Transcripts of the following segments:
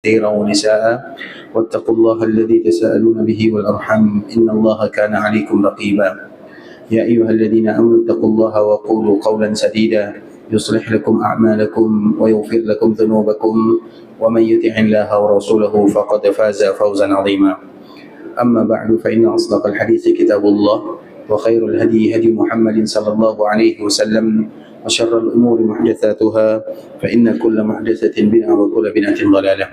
كثيرا ونساء واتقوا الله الذي تساءلون به والأرحم إن الله كان عليكم رقيبا يا أيها الذين آمنوا اتقوا الله وقولوا قولا سديدا يصلح لكم أعمالكم ويغفر لكم ذنوبكم ومن يطع الله ورسوله فقد فاز فوزا عظيما أما بعد فإن أصدق الحديث كتاب الله وخير الهدي هدي محمد صلى الله عليه وسلم وشر الأمور محدثاتها فإن كل محدثة بدعة وكل بدعة ضلالة.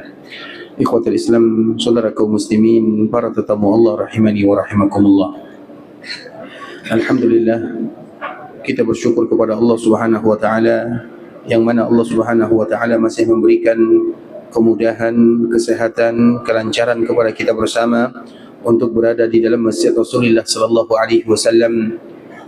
Ikhwatul Islam, saudara kaum muslimin, para tetamu Allah rahimani wa rahimakumullah. Alhamdulillah, kita bersyukur kepada Allah Subhanahu wa taala yang mana Allah Subhanahu wa taala masih memberikan kemudahan, kesehatan, kelancaran kepada kita bersama untuk berada di dalam masjid Rasulullah sallallahu alaihi wasallam.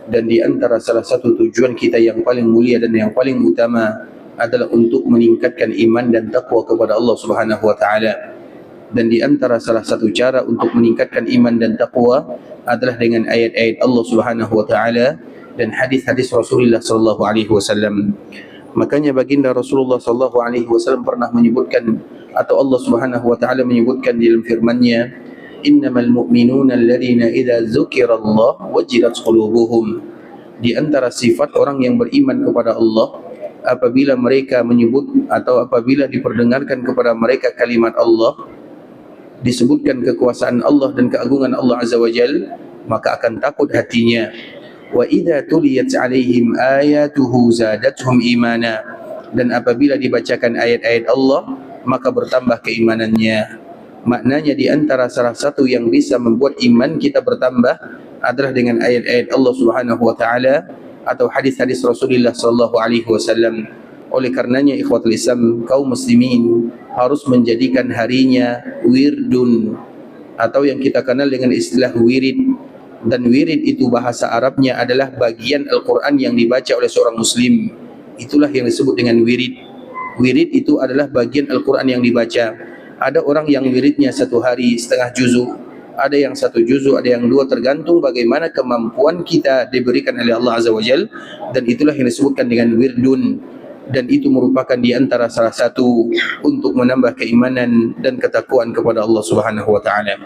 Dan di antara salah satu tujuan kita yang paling mulia dan yang paling utama adalah untuk meningkatkan iman dan takwa kepada Allah Subhanahu wa taala. Dan di antara salah satu cara untuk meningkatkan iman dan takwa adalah dengan ayat-ayat Allah Subhanahu wa taala dan hadis-hadis Rasulullah sallallahu alaihi wasallam. Makanya baginda Rasulullah sallallahu alaihi wasallam pernah menyebutkan, atau Allah Subhanahu wa taala menyebutkan di dalam firman-Nya, innamal mu'minuna alladhina idza dzukirallah wajilat qulubuhum. Di antara sifat orang yang beriman kepada Allah, apabila mereka menyebut atau apabila diperdengarkan kepada mereka kalimat Allah, disebutkan kekuasaan Allah dan keagungan Allah Azza wa Jalla, maka akan takut hatinya. Wa idza tuliyat alaihim ayatuhu zadatuhum imana. Dan apabila dibacakan ayat-ayat Allah, maka bertambah keimanannya. Maknanya di antara salah satu yang bisa membuat iman kita bertambah adalah dengan ayat-ayat Allah Subhanahu wa taala atau hadis-hadis Rasulullah sallallahu alaihi wasallam. Oleh karenanya ikhwatul Islam, kaum muslimin harus menjadikan harinya wirdun, atau yang kita kenal dengan istilah wirid. Dan wirid itu bahasa Arabnya adalah bagian Al-Quran yang dibaca oleh seorang muslim. Itulah yang disebut dengan wirid. Wirid itu adalah bagian Al-Quran yang dibaca. Ada orang yang wiridnya satu hari setengah juzu, ada yang satu juzu, ada yang dua, tergantung bagaimana kemampuan kita diberikan oleh Allah Azza wa Jal. Dan itulah yang disebutkan dengan wirdun. Dan itu merupakan di antara salah satu untuk menambah keimanan dan ketakwaan kepada Allah Subhanahu wa taala.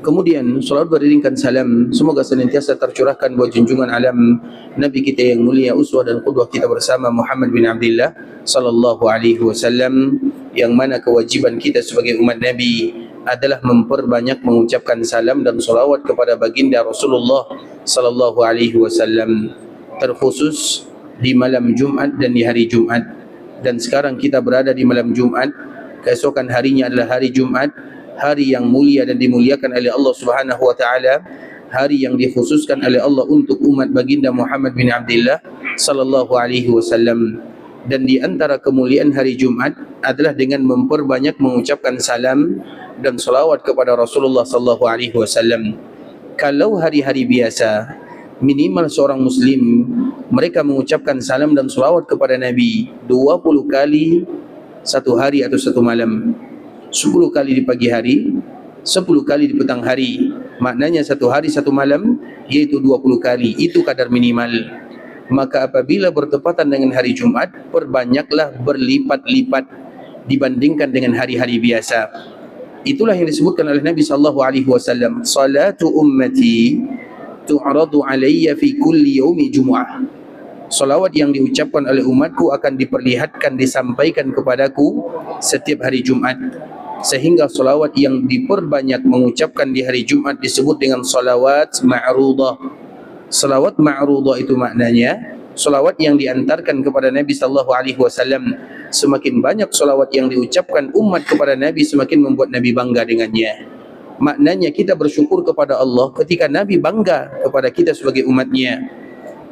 Kemudian salawat beriringkan salam semoga senantiasa tercurahkan buat junjungan alam Nabi kita yang mulia, uswah dan qudwah kita bersama, Muhammad bin Abdullah sallallahu alaihi wasallam, yang mana kewajiban kita sebagai umat Nabi adalah memperbanyak mengucapkan salam dan salawat kepada baginda Rasulullah sallallahu alaihi wasallam, terkhusus di malam Jumat dan di hari Jumat. Dan sekarang kita berada di malam Jumat, keesokan harinya adalah hari Jumat, hari yang mulia dan dimuliakan oleh Allah Subhanahu wa taala, hari yang dikhususkan oleh Allah untuk umat baginda Muhammad bin Abdullah sallallahu alaihi wasallam. Dan di antara kemuliaan hari Jumat adalah dengan memperbanyak mengucapkan salam dan selawat kepada Rasulullah sallallahu alaihi wasallam. Kalau hari-hari biasa, minimal seorang muslim mereka mengucapkan salam dan selawat kepada Nabi 20 kali satu hari atau satu malam. 10 kali di pagi hari, 10 kali di petang hari. Maknanya satu hari satu malam, yaitu 20 kali. Itu kadar minimal. Maka apabila bertepatan dengan hari Jumat, perbanyaklah berlipat-lipat dibandingkan dengan hari-hari biasa. Itulah yang disebutkan oleh Nabi sallallahu alaihi wasallam, salatu ummati tu'radu alayya fi kulli yaumi jumu'ah. Salawat yang diucapkan oleh umatku akan diperlihatkan, disampaikan kepadaku setiap hari Jumat. Sehingga salawat yang diperbanyak mengucapkan di hari Jumat disebut dengan salawat ma'rudah. Salawat ma'rudah itu maknanya salawat yang diantarkan kepada Nabi sallallahu alaihi wasallam. Semakin banyak salawat yang diucapkan umat kepada Nabi, semakin membuat Nabi bangga dengannya. Maknanya kita bersyukur kepada Allah ketika Nabi bangga kepada kita sebagai umatnya.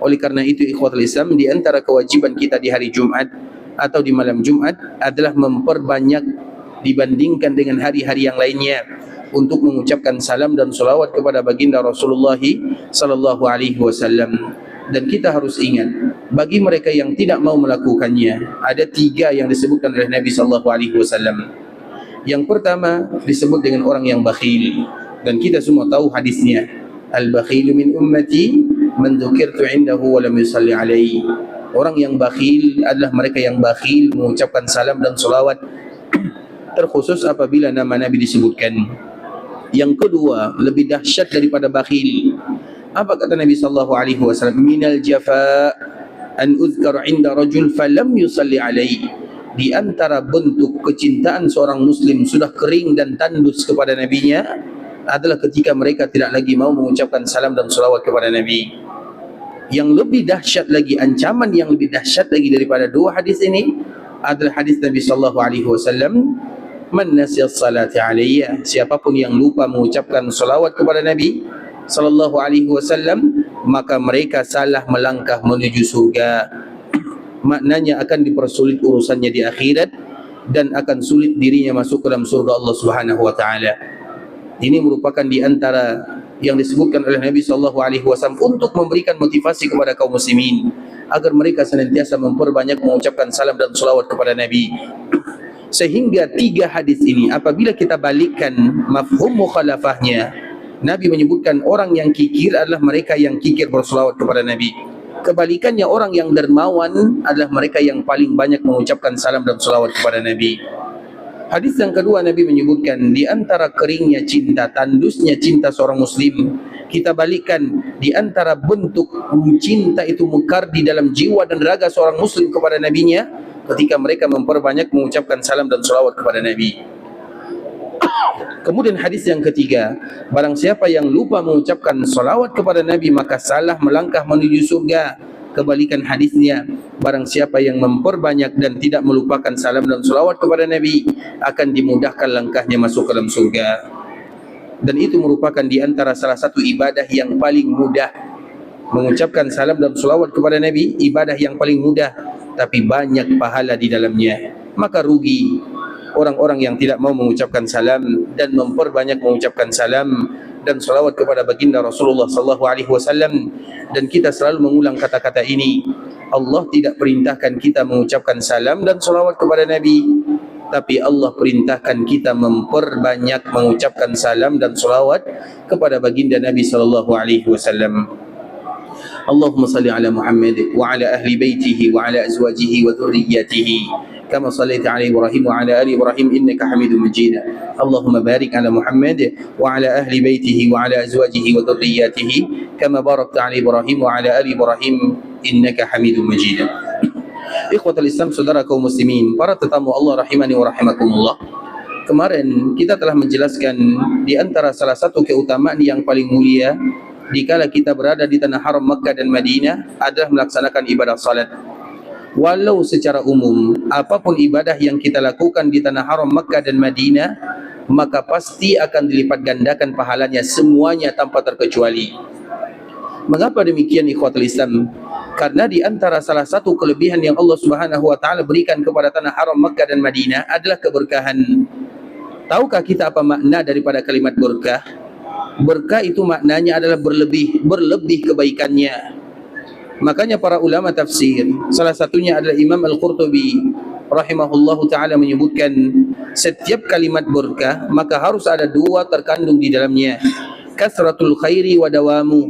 Oleh karena itu ikhwatul Islam, di antara kewajiban kita di hari Jumat atau di malam Jumat adalah memperbanyak dibandingkan dengan hari-hari yang lainnya untuk mengucapkan salam dan salawat kepada baginda Rasulullah sallallahu alaihi wasallam. Dan kita harus ingat, bagi mereka yang tidak mau melakukannya, ada 3 yang disebutkan oleh Nabi sallallahu alaihi wasallam. Yang pertama disebut dengan orang yang bakhil, dan kita semua tahu hadisnya, al-bakhilu min ummati man dzukirtu indahu wa lam yusalli alaihi. Orang yang bakhil adalah mereka yang bakhil mengucapkan salam dan salawat terkhusus apabila nama Nabi disebutkan. Yang kedua, lebih dahsyat daripada bakhil. Apa kata Nabi sallallahu alaihi wasallam? Minal jafa an uzkar inda rajul falam yusalli alaihi. Di antara bentuk kecintaan seorang muslim sudah kering dan tandus kepada nabinya adalah ketika mereka tidak lagi mau mengucapkan salam dan salawat kepada Nabi. Yang lebih dahsyat lagi, ancaman yang lebih dahsyat lagi daripada dua hadis ini adalah hadis Nabi sallallahu alaihi wasallam, man nasiya salati alayya, siapapun yang lupa mengucapkan salawat kepada Nabi sallallahu alaihi wasallam, maka mereka salah melangkah menuju surga. Maknanya akan dipersulit urusannya di akhirat dan akan sulit dirinya masuk ke dalam surga Allah Subhanahu wa taala. Ini merupakan di antara yang disebutkan oleh Nabi sallallahu alaihi wasallam untuk memberikan motivasi kepada kaum muslimin agar mereka senantiasa memperbanyak mengucapkan salam dan salawat kepada Nabi. Sehingga tiga hadis ini apabila kita balikkan mafhum mukhalafahnya, Nabi menyebutkan orang yang kikir adalah mereka yang kikir bersalawat kepada Nabi. Kebalikannya, orang yang dermawan adalah mereka yang paling banyak mengucapkan salam dan salawat kepada Nabi. Hadis yang kedua, Nabi menyebutkan di antara keringnya cinta, tandusnya cinta seorang muslim, kita balikkan di antara bentuk cinta itu mekar di dalam jiwa dan raga seorang muslim kepada nabinya ketika mereka memperbanyak mengucapkan salam dan salawat kepada Nabi. Kemudian hadis yang ketiga, barang siapa yang lupa mengucapkan salawat kepada Nabi maka salah melangkah menuju surga. Kebalikan hadisnya, barang siapa yang memperbanyak dan tidak melupakan salam dan salawat kepada Nabi akan dimudahkan langkahnya masuk ke dalam surga. Dan itu merupakan di antara salah satu ibadah yang paling mudah. Mengucapkan salam dan salawat kepada Nabi, ibadah yang paling mudah, tapi banyak pahala di dalamnya. Maka rugi orang-orang yang tidak mau mengucapkan salam dan memperbanyak mengucapkan salam dan salawat kepada baginda Rasulullah sallallahu alaihi wasallam. Dan kita selalu mengulang kata-kata ini, Allah tidak perintahkan kita mengucapkan salam dan salawat kepada Nabi, tapi Allah perintahkan kita memperbanyak mengucapkan salam dan salawat kepada baginda Nabi sallallahu alaihi wasallam. Allahumma salli ala Muhammad wa ala ahli baitihi wa ala azwajihi wa dhurriyyatihi كما صليت على إبراهيم وعلى آل إبراهيم إنك حميد مجيد. اللهم بارك على محمد وعلى أهل بيته وعلى أزواجه وذرياته كما باركت على إبراهيم وعلى آل إبراهيم إنك حميد مجيد. Ikhwatul Islam, saudara kaum muslimin, para tetamu Allah rahimani wa rahimakumullah. Kemarin kita telah menjelaskan di antara salah satu keutamaan yang paling mulia dikala kita berada di tanah haram Makkah dan Madinah adalah melaksanakan ibadah salat. Walau secara umum, apapun ibadah yang kita lakukan di tanah haram Makkah dan Madinah, maka pasti akan dilipat gandakan pahalanya semuanya tanpa terkecuali. Mengapa demikian ikhwatul Islam? Karena di antara salah satu kelebihan yang Allah Subhanahu wa taala berikan kepada tanah haram Makkah dan Madinah adalah keberkahan. Tahukah kita apa makna daripada kalimat berkah? Berkah itu maknanya adalah berlebih kebaikannya. Makanya para ulama tafsir, salah satunya adalah Imam Al-Qurtubi rahimahullahu ta'ala menyebutkan setiap kalimat berkah maka harus ada dua terkandung di dalamnya. Kasratul khairi wa dawamu,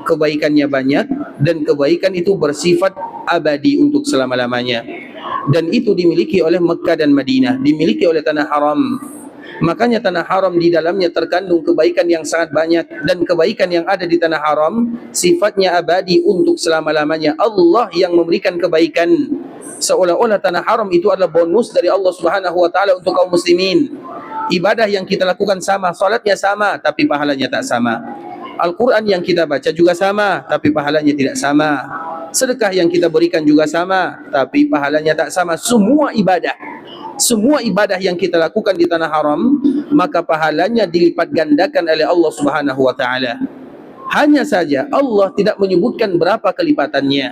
kebaikannya banyak dan kebaikan itu bersifat abadi untuk selama-lamanya. Dan itu dimiliki oleh Mekah dan Madinah, dimiliki oleh tanah haram. Makanya tanah haram di dalamnya terkandung kebaikan yang sangat banyak, dan kebaikan yang ada di tanah haram sifatnya abadi untuk selama-lamanya. Allah yang memberikan kebaikan, seolah-olah tanah haram itu adalah bonus dari Allah Subhanahu wa taala untuk kaum muslimin. Ibadah yang kita lakukan sama, salatnya sama tapi pahalanya tak sama. Al-Quran yang kita baca juga sama tapi pahalanya tidak sama. Sedekah yang kita berikan juga sama tapi pahalanya tak sama. Semua ibadah yang kita lakukan di tanah haram maka pahalanya dilipat gandakan oleh Allah Subhanahu wa taala. Hanya saja Allah tidak menyebutkan berapa kelipatannya.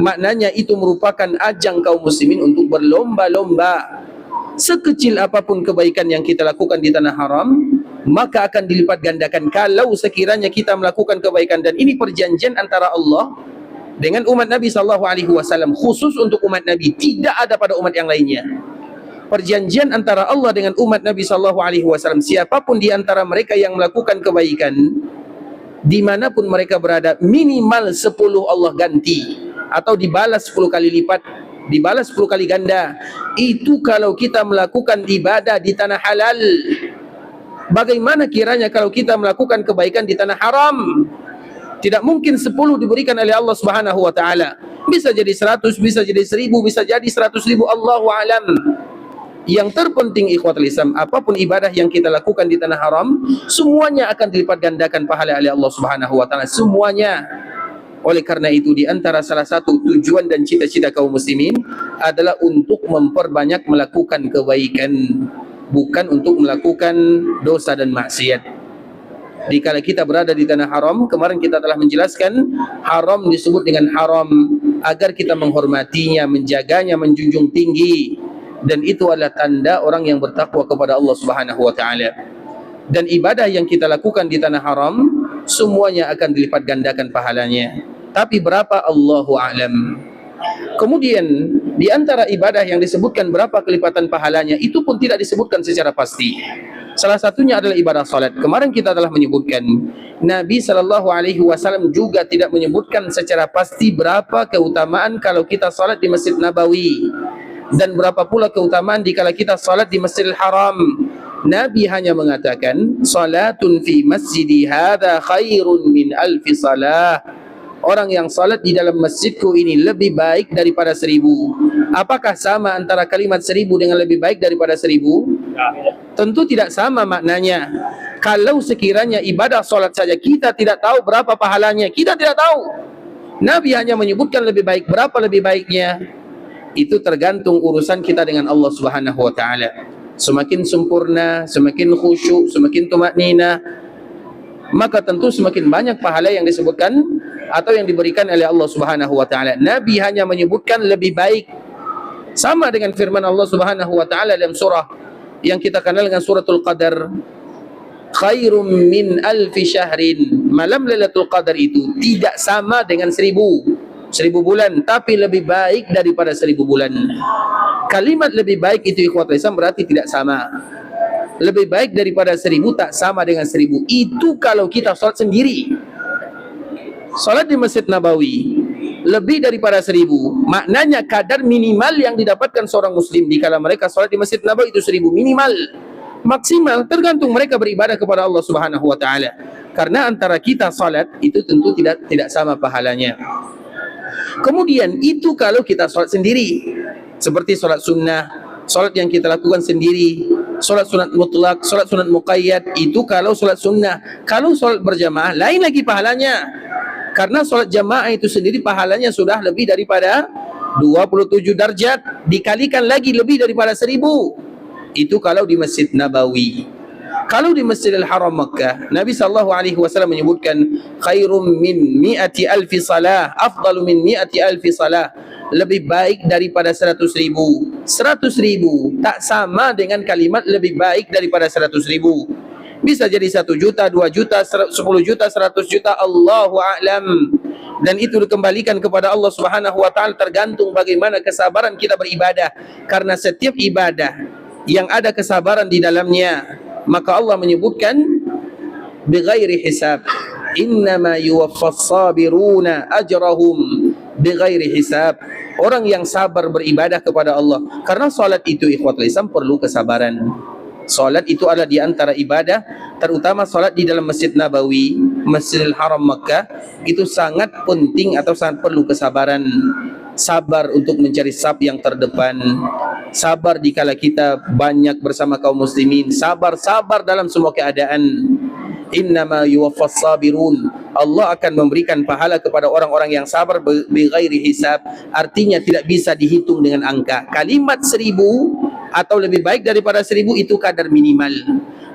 Maknanya itu merupakan ajang kaum muslimin untuk berlomba-lomba. Sekecil apapun kebaikan yang kita lakukan di tanah haram maka akan dilipat gandakan kalau sekiranya kita melakukan kebaikan. Dan ini perjanjian antara Allah dengan umat Nabi sallallahu alaihi wasallam, khusus untuk umat Nabi, tidak ada pada umat yang lainnya. Perjanjian antara Allah dengan umat Nabi sallallahu alaihi wasallam, siapapun di antara mereka yang melakukan kebaikan dimanapun mereka berada, minimal 10 Allah ganti atau dibalas 10 kali lipat dibalas 10 kali ganda. Itu kalau kita melakukan ibadah di tanah halal. Bagaimana kiranya kalau kita melakukan kebaikan di tanah haram? Tidak mungkin 10 diberikan oleh Allah Subhanahu wa taala. Bisa jadi 100, bisa jadi 1000, bisa jadi 100.000, Allahu a'lam. Yang terpenting ikhwatul Islam, apapun ibadah yang kita lakukan di tanah haram, semuanya akan dilipat gandakan pahala oleh Allah Subhanahu wa taala, semuanya. Oleh karena itu, di antara salah satu tujuan dan cita-cita kaum muslimin adalah untuk memperbanyak melakukan kebaikan, bukan untuk melakukan dosa dan maksiat. Dikala kita berada di tanah haram, kemarin kita telah menjelaskan haram disebut dengan haram agar kita menghormatinya, menjaganya, menjunjung tinggi, dan itu adalah tanda orang yang bertakwa kepada Allah Subhanahu wa taala. Dan ibadah yang kita lakukan di tanah haram semuanya akan dilipat gandakan pahalanya. Tapi berapa, Allahu a'lam. Kemudian di antara ibadah yang disebutkan berapa kelipatan pahalanya itu pun tidak disebutkan secara pasti. Salah satunya adalah ibadah salat. Kemarin kita telah menyebutkan Nabi SAW juga tidak menyebutkan secara pasti berapa keutamaan kalau kita salat di Masjid Nabawi, dan berapa pula keutamaan dikala kita salat di Masjidil Haram. Nabi hanya mengatakan salatun fi masjidi hadza khairun min alfi salah. Orang yang salat di dalam masjidku ini lebih baik daripada 1000. Apakah sama antara kalimat 1000 dengan lebih baik daripada 1000? Tentu tidak sama maknanya. Kalau sekiranya ibadah salat saja kita tidak tahu berapa pahalanya, kita tidak tahu. Nabi hanya menyebutkan lebih baik. Berapa lebih baiknya? Itu tergantung urusan kita dengan Allah Subhanahu wa taala. Semakin sempurna, semakin khusyuk, semakin tumakninah, maka tentu semakin banyak pahala yang disebutkan atau yang diberikan oleh Allah Subhanahu wa taala. Nabi hanya menyebutkan lebih baik. Sama dengan firman Allah Subhanahu wa taala dalam surah yang kita kenal dengan suratul Qadar, khairum min alfi syahrin. Malam Lailatul Qadar itu tidak sama dengan 1000 bulan, tapi lebih baik daripada 1000 bulan. Kalimat lebih baik itu ikhwatul Islam berarti tidak sama. Lebih baik daripada 1000 tak sama dengan 1000. Itu kalau kita salat sendiri. Salat di Masjid Nabawi lebih daripada 1000. Maknanya kadar minimal yang didapatkan seorang muslim dikala mereka salat di Masjid Nabawi itu 1000 minimal. Maksimal tergantung mereka beribadah kepada Allah Subhanahu wa taala. Karena antara kita salat itu tentu tidak sama pahalanya. Kemudian itu kalau kita salat sendiri, seperti salat sunnah, salat yang kita lakukan sendiri, salat sunat mutlak, salat sunat muqayyad, itu kalau salat sunnah. Kalau salat berjamaah lain lagi pahalanya, karena salat jamaah itu sendiri pahalanya sudah lebih daripada 27 darjat, dikalikan lagi lebih daripada 1000. Itu kalau di Masjid Nabawi. Kalau di Masjidil Haram Makkah, Nabi SAW menyebutkan khairum min mi'ati alfi salah, afdalu min mi'ati alfi salah, lebih baik daripada 100.000. 100.000 tak sama dengan kalimat lebih baik daripada 100.000. Bisa jadi 1 juta, 2 juta, 10 juta, 100 juta, Allahu a'lam. Dan itu dikembalikan kepada Allah Subhanahu wa taala, tergantung bagaimana kesabaran kita beribadah. Karena setiap ibadah yang ada kesabaran di dalamnya, maka Allah menyebutkan bighairi hisab. Innama yuwaffas sabiruna ajrahum bighairi hisab. Orang yang sabar beribadah kepada Allah. Karena salat itu ikhwatul Islam perlu kesabaran. Salat itu adalah di antara ibadah, terutama salat di dalam Masjid Nabawi, Masjidil Haram Makkah, itu sangat penting atau sangat perlu kesabaran. Sabar untuk mencari saf yang terdepan, sabar dikala kita banyak bersama kaum muslimin, sabar dalam semua keadaan. Innama yuwaffas sabirun. Allah akan memberikan pahala kepada orang-orang yang sabar bighairi hisab. Artinya tidak bisa dihitung dengan angka. Kalimat 1000 atau lebih baik daripada 1000 itu kadar minimal.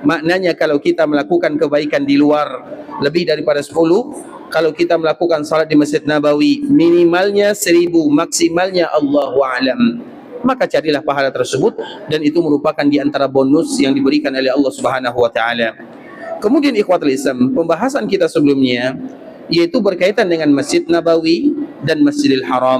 Maknanya kalau kita melakukan kebaikan di luar lebih daripada 10, kalau kita melakukan salat di Masjid Nabawi minimalnya 1000, maksimalnya Allahu a'lam. Maka carilah pahala tersebut, dan itu merupakan di antara bonus yang diberikan oleh Allah Subhanahu wa taala. Kemudian ikhwatul Islam, pembahasan kita sebelumnya yaitu berkaitan dengan Masjid Nabawi dan Masjidil Haram.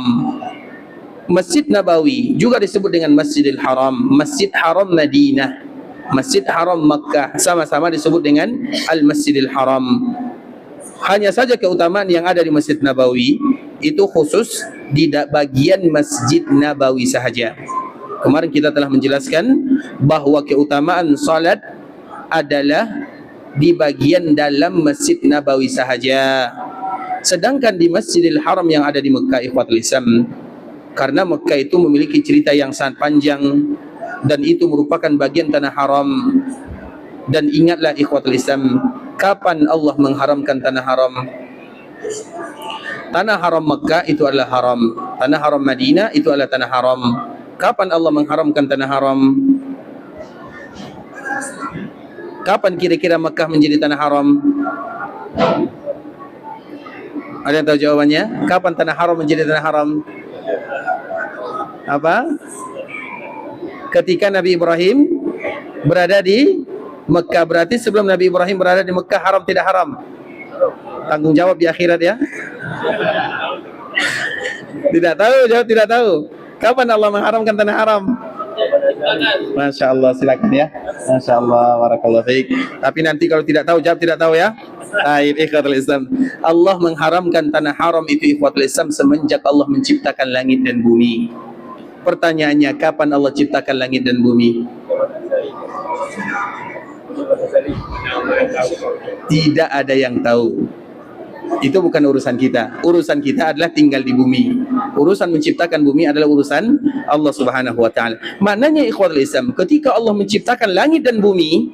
Masjid Nabawi juga disebut dengan Masjidil Haram, Masjid Haram Madinah, Masjid Haram Makkah, sama-sama disebut dengan Al-Masjidil Haram. Hanya saja keutamaan yang ada di Masjid Nabawi itu khusus di bagian Masjid Nabawi sahaja. Kemarin kita telah menjelaskan bahawa keutamaan salat adalah di bagian dalam Masjid Nabawi sahaja. Sedangkan di Masjidil Haram yang ada di Mekah, ikhwatul Islam, karena Mekah itu memiliki cerita yang sangat panjang dan itu merupakan bagian tanah haram. Dan ingatlah ikhwatul Islam, kapan Allah mengharamkan tanah haram? Tanah haram Mekah itu adalah haram, tanah haram Madinah itu adalah tanah haram. Kapan Allah mengharamkan tanah haram? Kapan kira-kira Mekah menjadi tanah haram? Ada yang tahu jawabannya? Kapan tanah haram menjadi tanah haram? Apa? Ketika Nabi Ibrahim berada di Mekah. Berarti sebelum Nabi Ibrahim berada di Mekah, haram tidak haram? Tanggung jawab di akhirat ya. Tidak tahu, jawab tidak tahu. Kapan Allah mengharamkan tanah haram? Masya Allah, silakan ya. Masya Allah, barakallahu fiik. Tapi nanti kalau tidak tahu, jawab tidak tahu ya. Baik, ikhwatul Islam. Allah mengharamkan tanah haram itu ikhwatul Islam semenjak Allah menciptakan langit dan bumi. Pertanyaannya, kapan Allah ciptakan langit dan bumi? Tidak ada yang tahu. Itu bukan urusan kita. Urusan kita adalah tinggal di bumi. Urusan menciptakan bumi adalah urusan Allah Subhanahu wa taala. Maknanya ikhwatul Islam, ketika Allah menciptakan langit dan bumi,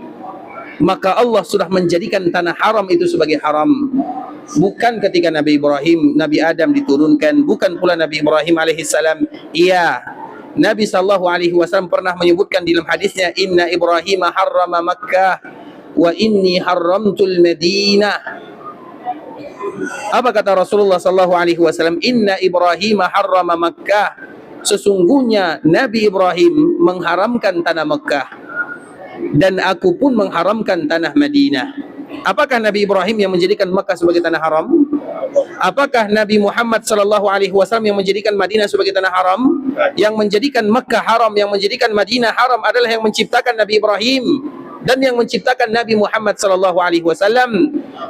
maka Allah sudah menjadikan tanah haram itu sebagai haram. Bukan ketika Nabi Ibrahim, Nabi Adam diturunkan, bukan pula Nabi Ibrahim alaihissalam. Iya, Nabi SAW pernah menyebutkan dalam hadisnya, Inna Ibrahim harrama Makkah wa inni harramtul Madinah. Apa kata Rasulullah SAW? Inna Ibrahim harrama Makkah. Sesungguhnya Nabi Ibrahim mengharamkan tanah Makkah dan aku pun mengharamkan tanah Madinah. Apakah Nabi Ibrahim yang menjadikan Makkah sebagai tanah haram? Apakah Nabi Muhammad SAW yang menjadikan Madinah sebagai tanah haram? Yang menjadikan Makkah haram, yang menjadikan Madinah haram adalah yang menciptakan Nabi Ibrahim dan yang menciptakan Nabi Muhammad SAW.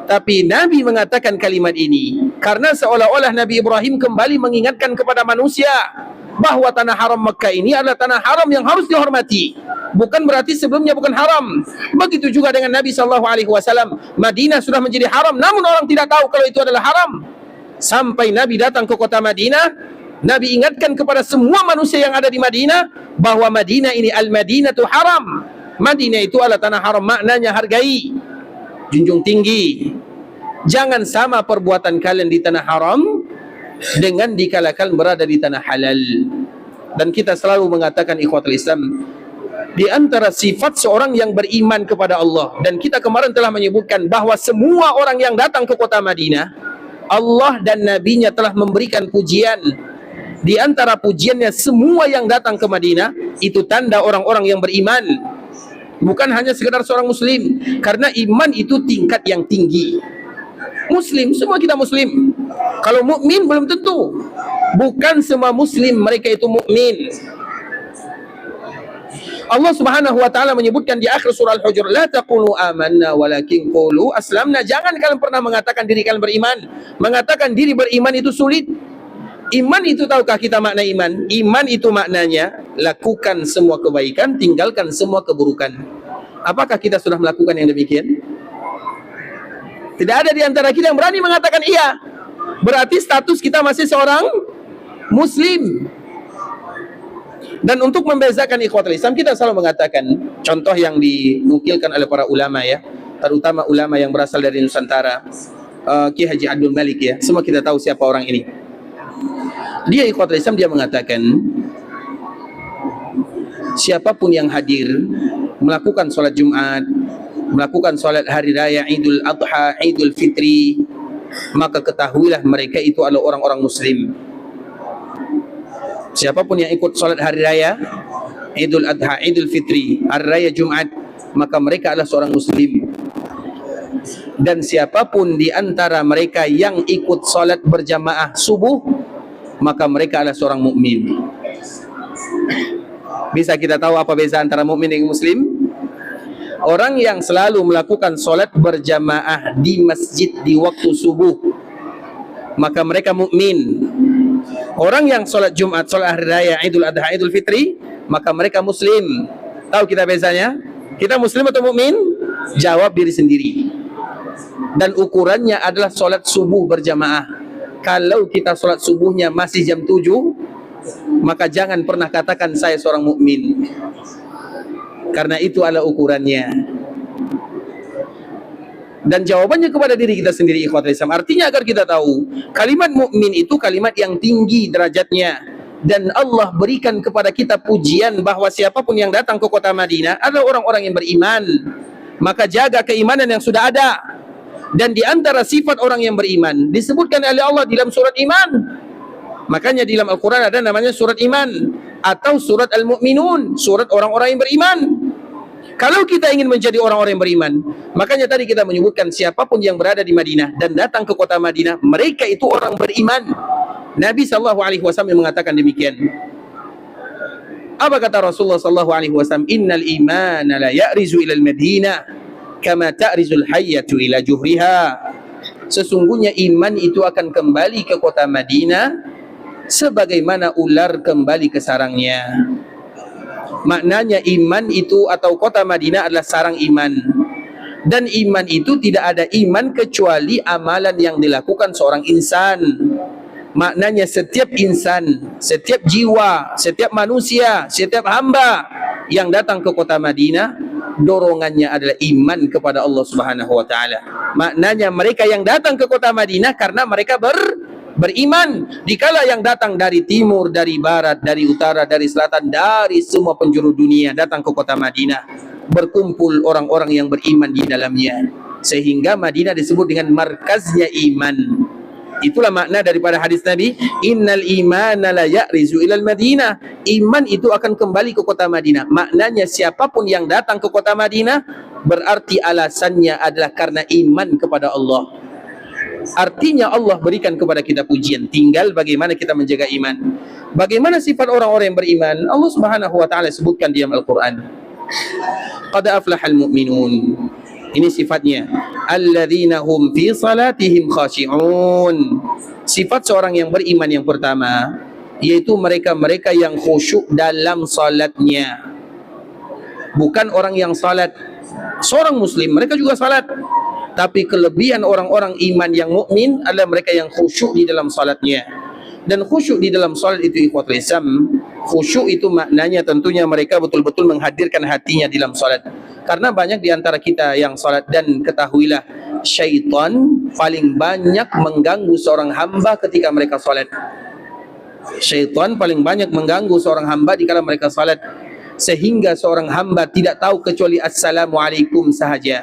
Tapi Nabi mengatakan kalimat ini karena seolah-olah Nabi Ibrahim kembali mengingatkan kepada manusia bahwa tanah haram Makkah ini adalah tanah haram yang harus dihormati. Bukan berarti sebelumnya bukan haram. Begitu juga dengan Nabi SAW. Madinah sudah menjadi haram, namun orang tidak tahu kalau itu adalah haram. Sampai Nabi datang ke kota Madinah, Nabi ingatkan kepada semua manusia yang ada di Madinah bahwa Madinah ini al-Madinatu haram. Madinah itu adalah tanah haram, maknanya hargai, junjung tinggi. Jangan sama perbuatan kalian di tanah haram dengan dikala kalian berada di tanah halal. Dan kita selalu mengatakan ikhwatul Islam, di antara sifat seorang yang beriman kepada Allah, dan kita kemarin telah menyebutkan bahwa semua orang yang datang ke kota Madinah, Allah dan Nabi-Nya telah memberikan pujian. Di antara pujiannya, semua yang datang ke Madinah itu tanda orang-orang yang beriman, bukan hanya sekedar seorang muslim. Karena iman itu tingkat yang tinggi. Muslim, semua kita muslim. Kalau mukmin belum tentu. Bukan semua muslim mereka itu mukmin. Allah Subhanahu wa taala menyebutkan di akhir surah Al-Hujurat, la taqulu amanna walakin qulu aslamna. Jangan kalian pernah mengatakan diri kalian beriman. Mengatakan diri beriman itu sulit. Iman itu, tahukah kita makna iman? Iman itu maknanya lakukan semua kebaikan, tinggalkan semua keburukan. Apakah kita sudah melakukan yang demikian? Tidak ada di antara kita yang berani mengatakan iya. Berarti status kita masih seorang muslim. Dan untuk membezakan ikhwatul Islam, kita selalu mengatakan contoh yang dinukilkan oleh para ulama ya, terutama ulama yang berasal dari Nusantara, Ki Haji Abdul Malik ya. Semua kita tahu siapa orang ini. Dia ikhwatul Islam, dia mengatakan siapapun yang hadir melakukan sholat Jumat, melakukan sholat hari raya Idul Adha, Idul Fitri, maka ketahuilah mereka itu adalah orang-orang muslim. Siapapun yang ikut sholat hari raya Idul Adha, Idul Fitri, hari raya Jumat, maka mereka adalah seorang muslim. Dan siapapun di antara mereka yang ikut sholat berjamaah subuh, maka mereka adalah seorang mukmin. Bisa kita tahu apa beza antara mukmin dan muslim? Orang yang selalu melakukan sholat berjamaah di masjid di waktu subuh, maka mereka mukmin. Orang yang solat Jumat, solat hari raya, Idul Adha, Idul Fitri, maka mereka muslim. Tahu kita bezanya? Kita muslim atau mukmin? Jawab diri sendiri. Dan ukurannya adalah solat subuh berjamaah. Kalau kita solat subuhnya masih jam 7, maka jangan pernah katakan saya seorang mukmin. Karena itu adalah ukurannya. Dan jawabannya kepada diri kita sendiri, ikhwatul Islam. Artinya agar kita tahu, kalimat mukmin itu kalimat yang tinggi derajatnya. Dan Allah berikan kepada kita pujian bahwa siapapun yang datang ke kota Madinah adalah orang-orang yang beriman. Maka jaga keimanan yang sudah ada. Dan di antara sifat orang yang beriman disebutkan oleh Allah dalam surat iman. Makanya di dalam Al-Quran ada namanya surat iman atau surat Al-Mu'minun, surat orang-orang yang beriman. Kalau kita ingin menjadi orang-orang yang beriman, makanya tadi kita menyebutkan siapapun yang berada di Madinah dan datang ke kota Madinah, mereka itu orang beriman. Nabi SAW mengatakan demikian. Apa kata Rasulullah SAW? Innal imana la ya'rizu ilal Madinah kama ta'rizul hayyatu ila juhriha. Sesungguhnya iman itu akan kembali ke kota Madinah sebagaimana ular kembali ke sarangnya. Maknanya iman itu atau kota Madinah adalah sarang iman. Dan iman itu tidak ada iman kecuali amalan yang dilakukan seorang insan. Maknanya setiap insan, setiap jiwa, setiap manusia, setiap hamba yang datang ke kota Madinah, dorongannya adalah iman kepada Allah Subhanahu wa taala. Maknanya mereka yang datang ke kota Madinah karena mereka beriman. Dikala yang datang dari timur, dari barat, dari utara, dari selatan, dari semua penjuru dunia datang ke kota Madinah, berkumpul orang-orang yang beriman di dalamnya, sehingga Madinah disebut dengan markaznya iman. Itulah makna daripada hadis Nabi, innal imana la ya'rizu ilal Madinah. Iman itu akan kembali ke kota Madinah. Maknanya siapapun yang datang ke kota Madinah berarti alasannya adalah karena iman kepada Allah. Artinya Allah berikan kepada kita pujian. Tinggal bagaimana kita menjaga iman. Bagaimana sifat orang-orang yang beriman? Allah Subhanahu wa taala sebutkan di dalam Al-Qur'an. Qad aflahal mu'minun. Ini sifatnya. Alladzina hum fi salatihim khashi'un. Sifat seorang yang beriman yang pertama yaitu mereka-mereka yang khusyuk dalam salatnya. Bukan orang yang salat. Seorang muslim mereka juga salat. Tapi kelebihan orang-orang iman yang mukmin adalah mereka yang khusyuk di dalam salatnya. Dan khusyuk di dalam salat itu ikhwatul Islam, khusyuk itu maknanya tentunya mereka betul-betul menghadirkan hatinya di dalam salat. Karena banyak di antara kita yang salat, dan ketahuilah syaitan paling banyak mengganggu seorang hamba ketika mereka salat. Syaitan paling banyak mengganggu seorang hamba dikala mereka salat, sehingga seorang hamba tidak tahu kecuali assalamualaikum sahaja.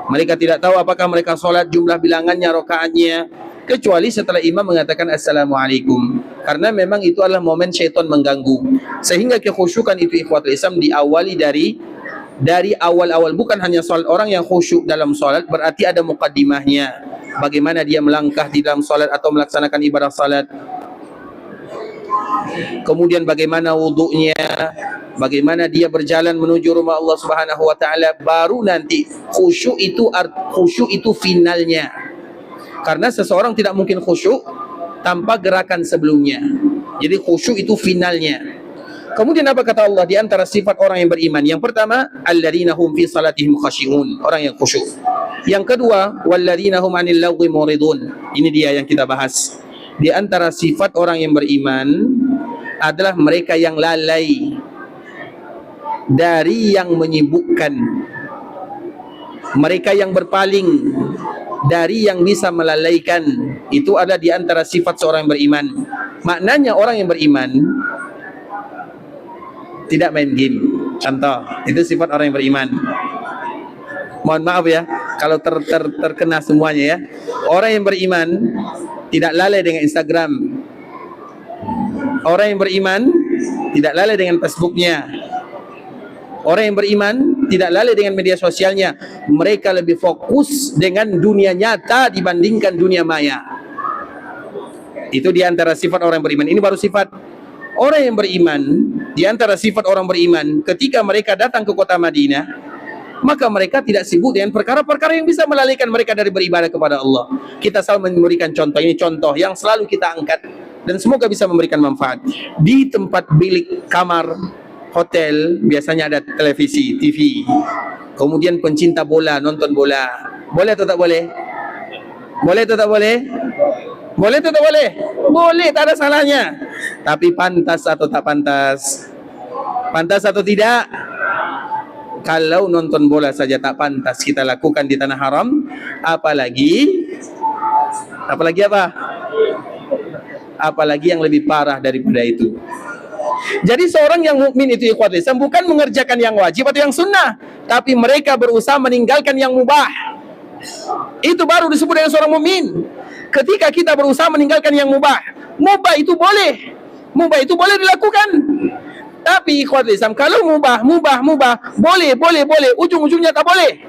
Mereka tidak tahu apakah mereka solat, jumlah bilangannya, rakaatnya, kecuali setelah imam mengatakan assalamualaikum. Karena memang itu adalah momen syaitan mengganggu. Sehingga kekhusyukan itu ikhwatul Islam diawali dari awal-awal. Bukan hanya solat. Orang yang khusyuk dalam solat berarti ada muqaddimahnya. Bagaimana dia melangkah di dalam solat atau melaksanakan ibadah solat. Kemudian bagaimana wudunya, bagaimana dia berjalan menuju rumah Allah Subhanahu wa taala, baru nanti khusyuk itu finalnya. Karena seseorang tidak mungkin khusyuk tanpa gerakan sebelumnya. Jadi khusyuk itu finalnya. Kemudian apa kata Allah di antara sifat orang yang beriman? Yang pertama, alladzina hum fi salatihim khashi'un, orang yang khusyuk. Yang kedua, walladzina hum 'anil lagwi muridun. Ini dia yang kita bahas. Di antara sifat orang yang beriman adalah mereka yang lalai dari yang menyibukkan, mereka yang berpaling dari yang bisa melalaikan. Itu ada di antara sifat seorang yang beriman. Maknanya orang yang beriman tidak main game. Contoh, itu sifat orang yang beriman. Mohon maaf ya kalau terkena semuanya ya. Orang yang beriman tidak lalai dengan Instagram. Orang yang beriman tidak lalai dengan Facebooknya. Orang yang beriman tidak lalai dengan media sosialnya. Mereka lebih fokus dengan dunia nyata dibandingkan dunia maya. Itu di antara sifat orang yang beriman. Ini baru sifat orang yang beriman. Di antara sifat orang beriman, ketika mereka datang ke kota Madinah, maka mereka tidak sibuk dengan perkara-perkara yang bisa melalaikan mereka dari beribadah kepada Allah. Kita selalu memberikan contoh, ini contoh yang selalu kita angkat dan semoga bisa memberikan manfaat. Di tempat bilik, kamar, hotel biasanya ada televisi, TV. Kemudian pencinta bola nonton bola. Boleh atau tak boleh? Boleh atau tak boleh? Boleh atau tak boleh? Boleh, tak ada salahnya. Tapi pantas atau tak pantas? Pantas atau tidak? Kalau nonton bola saja tak pantas kita lakukan di tanah haram, apalagi apa? Apalagi yang lebih parah daripada itu. Jadi seorang yang mukmin itu ikhwatul Islam bukan mengerjakan yang wajib atau yang sunnah, tapi mereka berusaha meninggalkan yang mubah. Itu baru disebut dengan seorang mukmin. Ketika kita berusaha meninggalkan yang mubah, mubah itu boleh dilakukan. Tapi ikhwatul Islam, kalau mubah, boleh, ujung-ujungnya tak boleh.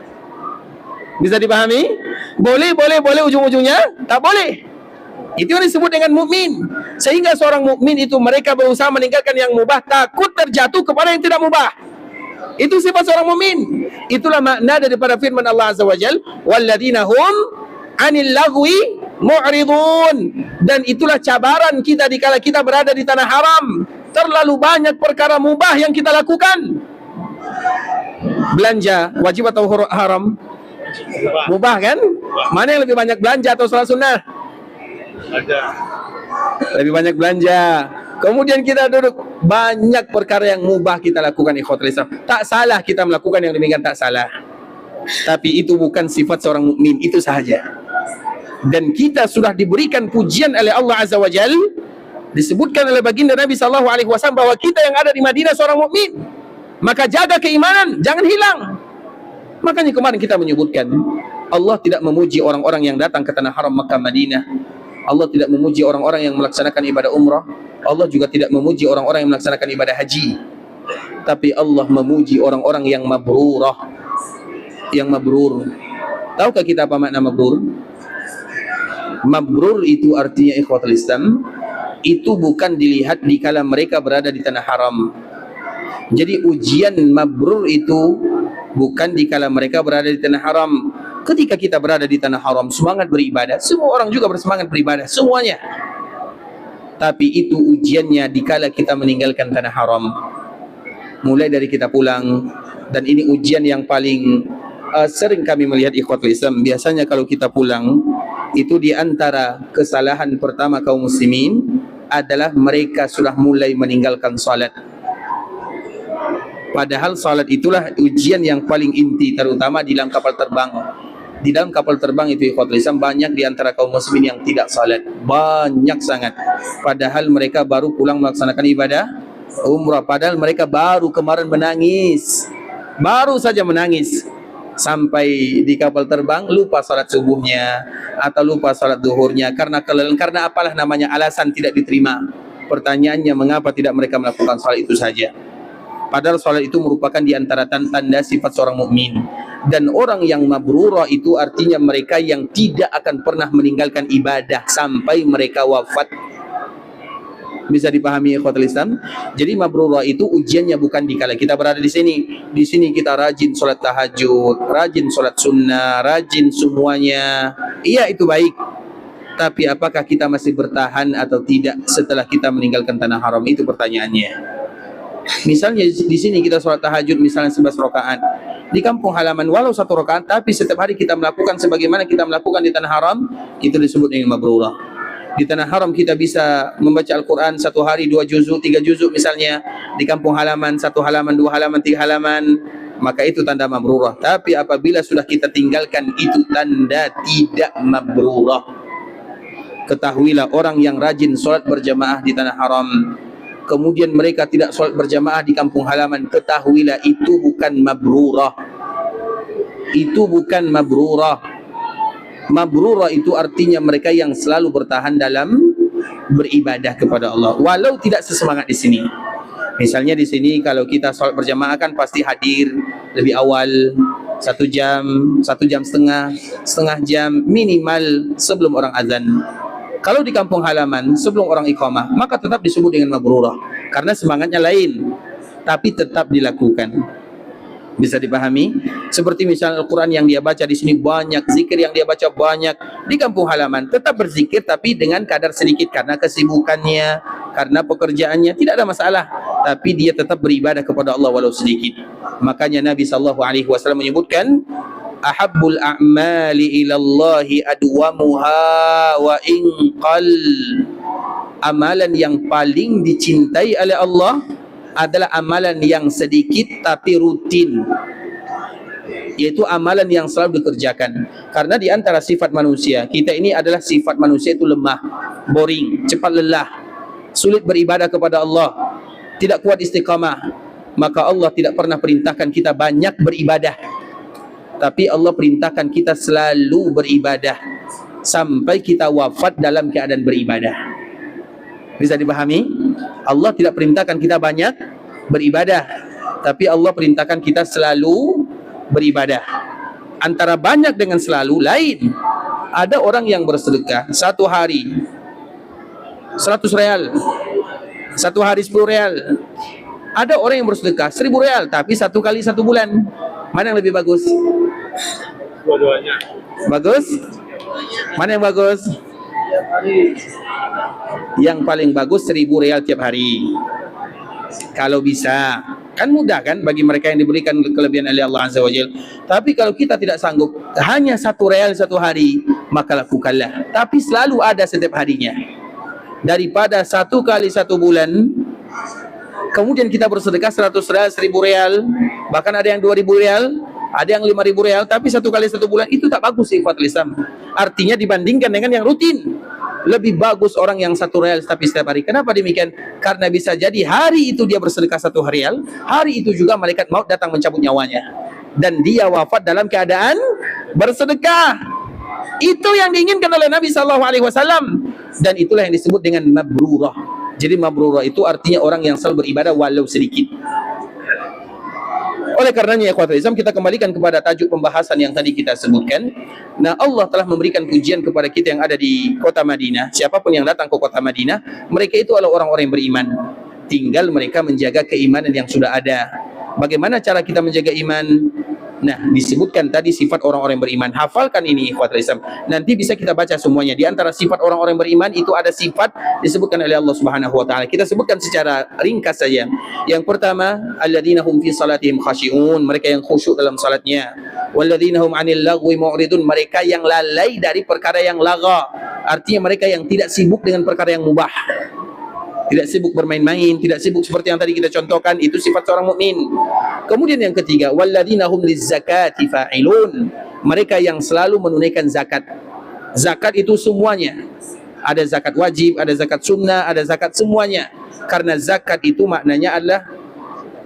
Bisa dipahami? Boleh, ujung-ujungnya tak boleh. Itu yang disebut dengan mukmin. Sehingga seorang mukmin itu mereka berusaha meninggalkan yang mubah, takut terjatuh kepada yang tidak mubah. Itu sifat seorang mukmin. Itulah makna daripada firman Allah Azza wa Jalla, walladzina hum 'anil lagwi mu'ridun. Dan itulah cabaran kita dikala kita berada di tanah haram. Terlalu banyak perkara mubah yang kita lakukan. Belanja wajib atau haram? Mubah kan? Mana yang lebih banyak, belanja atau salat sunnah? Lebih banyak belanja. Kemudian kita duduk, banyak perkara yang mubah kita lakukan, ikhwatul Islam. Tak salah kita melakukan yang demikian, tak salah. Tapi itu bukan sifat seorang mukmin, itu sahaja. Dan kita sudah diberikan pujian oleh Allah Azza wa Jalla, disebutkan oleh baginda Nabi SAW bahwa kita yang ada di Madinah seorang mukmin. Maka jaga keimanan, jangan hilang. Makanya kemarin kita menyebutkan, Allah tidak memuji orang-orang yang datang ke tanah haram Makkah Madinah. Allah tidak memuji orang-orang yang melaksanakan ibadah umrah. Allah juga tidak memuji orang-orang yang melaksanakan ibadah haji. Tapi Allah memuji orang-orang yang mabrurah. Yang mabrur. Tahukah kita apa makna mabrur? Mabrur itu artinya ikhwatul Islam, itu bukan dilihat dikala mereka berada di tanah haram. Jadi ujian mabrur itu bukan dikala mereka berada di tanah haram. Ketika kita berada di tanah haram, semangat beribadah, semua orang juga bersemangat beribadah, semuanya. Tapi itu ujiannya dikala kita meninggalkan tanah haram. Mulai dari kita pulang, dan ini ujian yang paling sering kami melihat ikhwatul Islam. Biasanya kalau kita pulang, itu di antara kesalahan pertama kaum muslimin adalah mereka sudah mulai meninggalkan salat. Padahal salat itulah ujian yang paling inti, terutama di dalam kapal terbang. Di dalam kapal terbang itu ikhwatul Islam, banyak di antara kaum muslimin yang tidak salat, banyak sangat. Padahal mereka baru pulang melaksanakan ibadah umrah, padahal mereka baru kemarin menangis, baru saja menangis. Sampai di kapal terbang lupa salat subuhnya atau lupa salat zuhurnya karena kelelahan, karena apalah namanya, alasan tidak diterima. Pertanyaannya, mengapa tidak mereka melakukan salat itu saja? Padahal salat itu merupakan di antara tanda sifat seorang mukmin. Dan orang yang mabrurah itu artinya mereka yang tidak akan pernah meninggalkan ibadah sampai mereka wafat. Bisa dipahami ikhwatul Islam? Jadi mabrurah itu ujiannya bukan dikala kita berada di sini. Di sini kita rajin salat tahajud, rajin salat sunnah, rajin semuanya. Iya, itu baik. Tapi apakah kita masih bertahan atau tidak setelah kita meninggalkan tanah haram? Itu pertanyaannya. Misalnya di sini kita sholat tahajud misalnya 11 rakaat di kampung halaman, walau 1 rakaat, tapi setiap hari kita melakukan sebagaimana kita melakukan di tanah haram, itu disebut dengan mabrurah. Di tanah haram kita bisa membaca Al-Quran 1 hari 2 juzuk, 3 juzuk misalnya. Di kampung halaman 1 halaman, 2 halaman, 3 halaman, maka itu tanda mabrurah. Tapi apabila sudah kita tinggalkan, itu tanda tidak mabrurah. Ketahuilah, orang yang rajin sholat berjamaah di tanah haram, kemudian mereka tidak sholat berjamaah di kampung halaman, ketahuilah itu bukan mabrurah. Itu bukan mabrurah. Mabrurah itu artinya mereka yang selalu bertahan dalam beribadah kepada Allah, walau tidak sesemangat di sini. Misalnya di sini kalau kita sholat berjamaah kan pasti hadir lebih awal 1 jam, 1 jam setengah jam minimal sebelum orang azan. Kalau di kampung halaman sebelum orang iqamah, maka tetap disebut dengan mabrurah karena semangatnya lain, tapi tetap dilakukan. Bisa dipahami? Seperti misalnya Al-Quran yang dia baca di sini banyak, zikir yang dia baca banyak, di kampung halaman tetap berzikir tapi dengan kadar sedikit karena kesibukannya, karena pekerjaannya, tidak ada masalah. Tapi dia tetap beribadah kepada Allah walau sedikit. Makanya Nabi SAW menyebutkan, ahabbul a'mali ilallahi adwamuha wa inqal. Amalan yang paling dicintai oleh Allah adalah amalan yang sedikit tapi rutin, yaitu amalan yang selalu dikerjakan. Karena di antara sifat manusia, kita ini adalah sifat manusia itu lemah, boring, cepat lelah, sulit beribadah kepada Allah, tidak kuat istiqamah. Maka Allah tidak pernah perintahkan kita banyak beribadah, tapi Allah perintahkan kita selalu beribadah sampai kita wafat dalam keadaan beribadah. Bisa dipahami? Allah tidak perintahkan kita banyak beribadah, tapi Allah perintahkan kita selalu beribadah. Antara banyak dengan selalu lain. Ada orang yang bersedekah satu hari 100 real, satu hari 10 real. Ada orang yang bersedekah 1000 real, tapi satu kali satu bulan. Mana yang lebih bagus? Dua-duanya. Bagus? Mana yang bagus? Yang paling bagus 1000 real tiap hari. Kalau bisa, kan mudah kan bagi mereka yang diberikan kelebihan oleh Allah Azza wa Jalla. Tapi kalau kita tidak sanggup hanya 1 real satu hari, maka lakukanlah. Tapi selalu ada setiap harinya. Daripada 1 kali 1 bulan, kemudian kita bersedekah 100 real, 1000 real, bahkan ada yang 2000 real, ada yang 5000 real, tapi 1 kali 1 bulan itu tak bagus sifat Islam. Artinya dibandingkan dengan yang rutin, lebih bagus orang yang 1 real tapi setiap hari. Kenapa demikian? Karena bisa jadi hari itu dia bersedekah 1 real, hari itu juga malaikat maut datang mencabut nyawanya, dan dia wafat dalam keadaan bersedekah. Itu yang diinginkan oleh Nabi SAW, dan itulah yang disebut dengan mabrurah. Jadi mabrurah itu artinya orang yang selalu beribadah walau sedikit. Oleh karenanya ikhwatul Islam, kita kembalikan kepada tajuk pembahasan yang tadi kita sebutkan. Nah, Allah telah memberikan pujian kepada kita yang ada di kota Madinah. Siapapun yang datang ke kota Madinah, mereka itu adalah orang-orang yang beriman. Tinggal mereka menjaga keimanan yang sudah ada. Bagaimana cara kita menjaga iman? Nah, disebutkan tadi sifat orang-orang beriman. Hafalkan ini ikhwatul Islam. Nanti bisa kita baca semuanya. Di antara sifat orang-orang beriman itu ada sifat disebutkan oleh Allah Subhanahu wa taala. Kita sebutkan secara ringkas saja. Yang pertama, alladzina hum fi salatihim khashi'un, mereka yang khusyuk dalam salatnya. Walladzina hum 'anil lagwi mu'ridun, mereka yang lalai dari perkara yang lagha. Artinya mereka yang tidak sibuk dengan perkara yang mubah. Tidak sibuk bermain-main, tidak sibuk seperti yang tadi kita contohkan, itu sifat seorang mukmin. Kemudian yang ketiga, walladzina hum lizzakati fa'ilun, mereka yang selalu menunaikan zakat. Zakat itu semuanya. Ada zakat wajib, ada zakat sunnah, ada zakat semuanya. Karena zakat itu maknanya adalah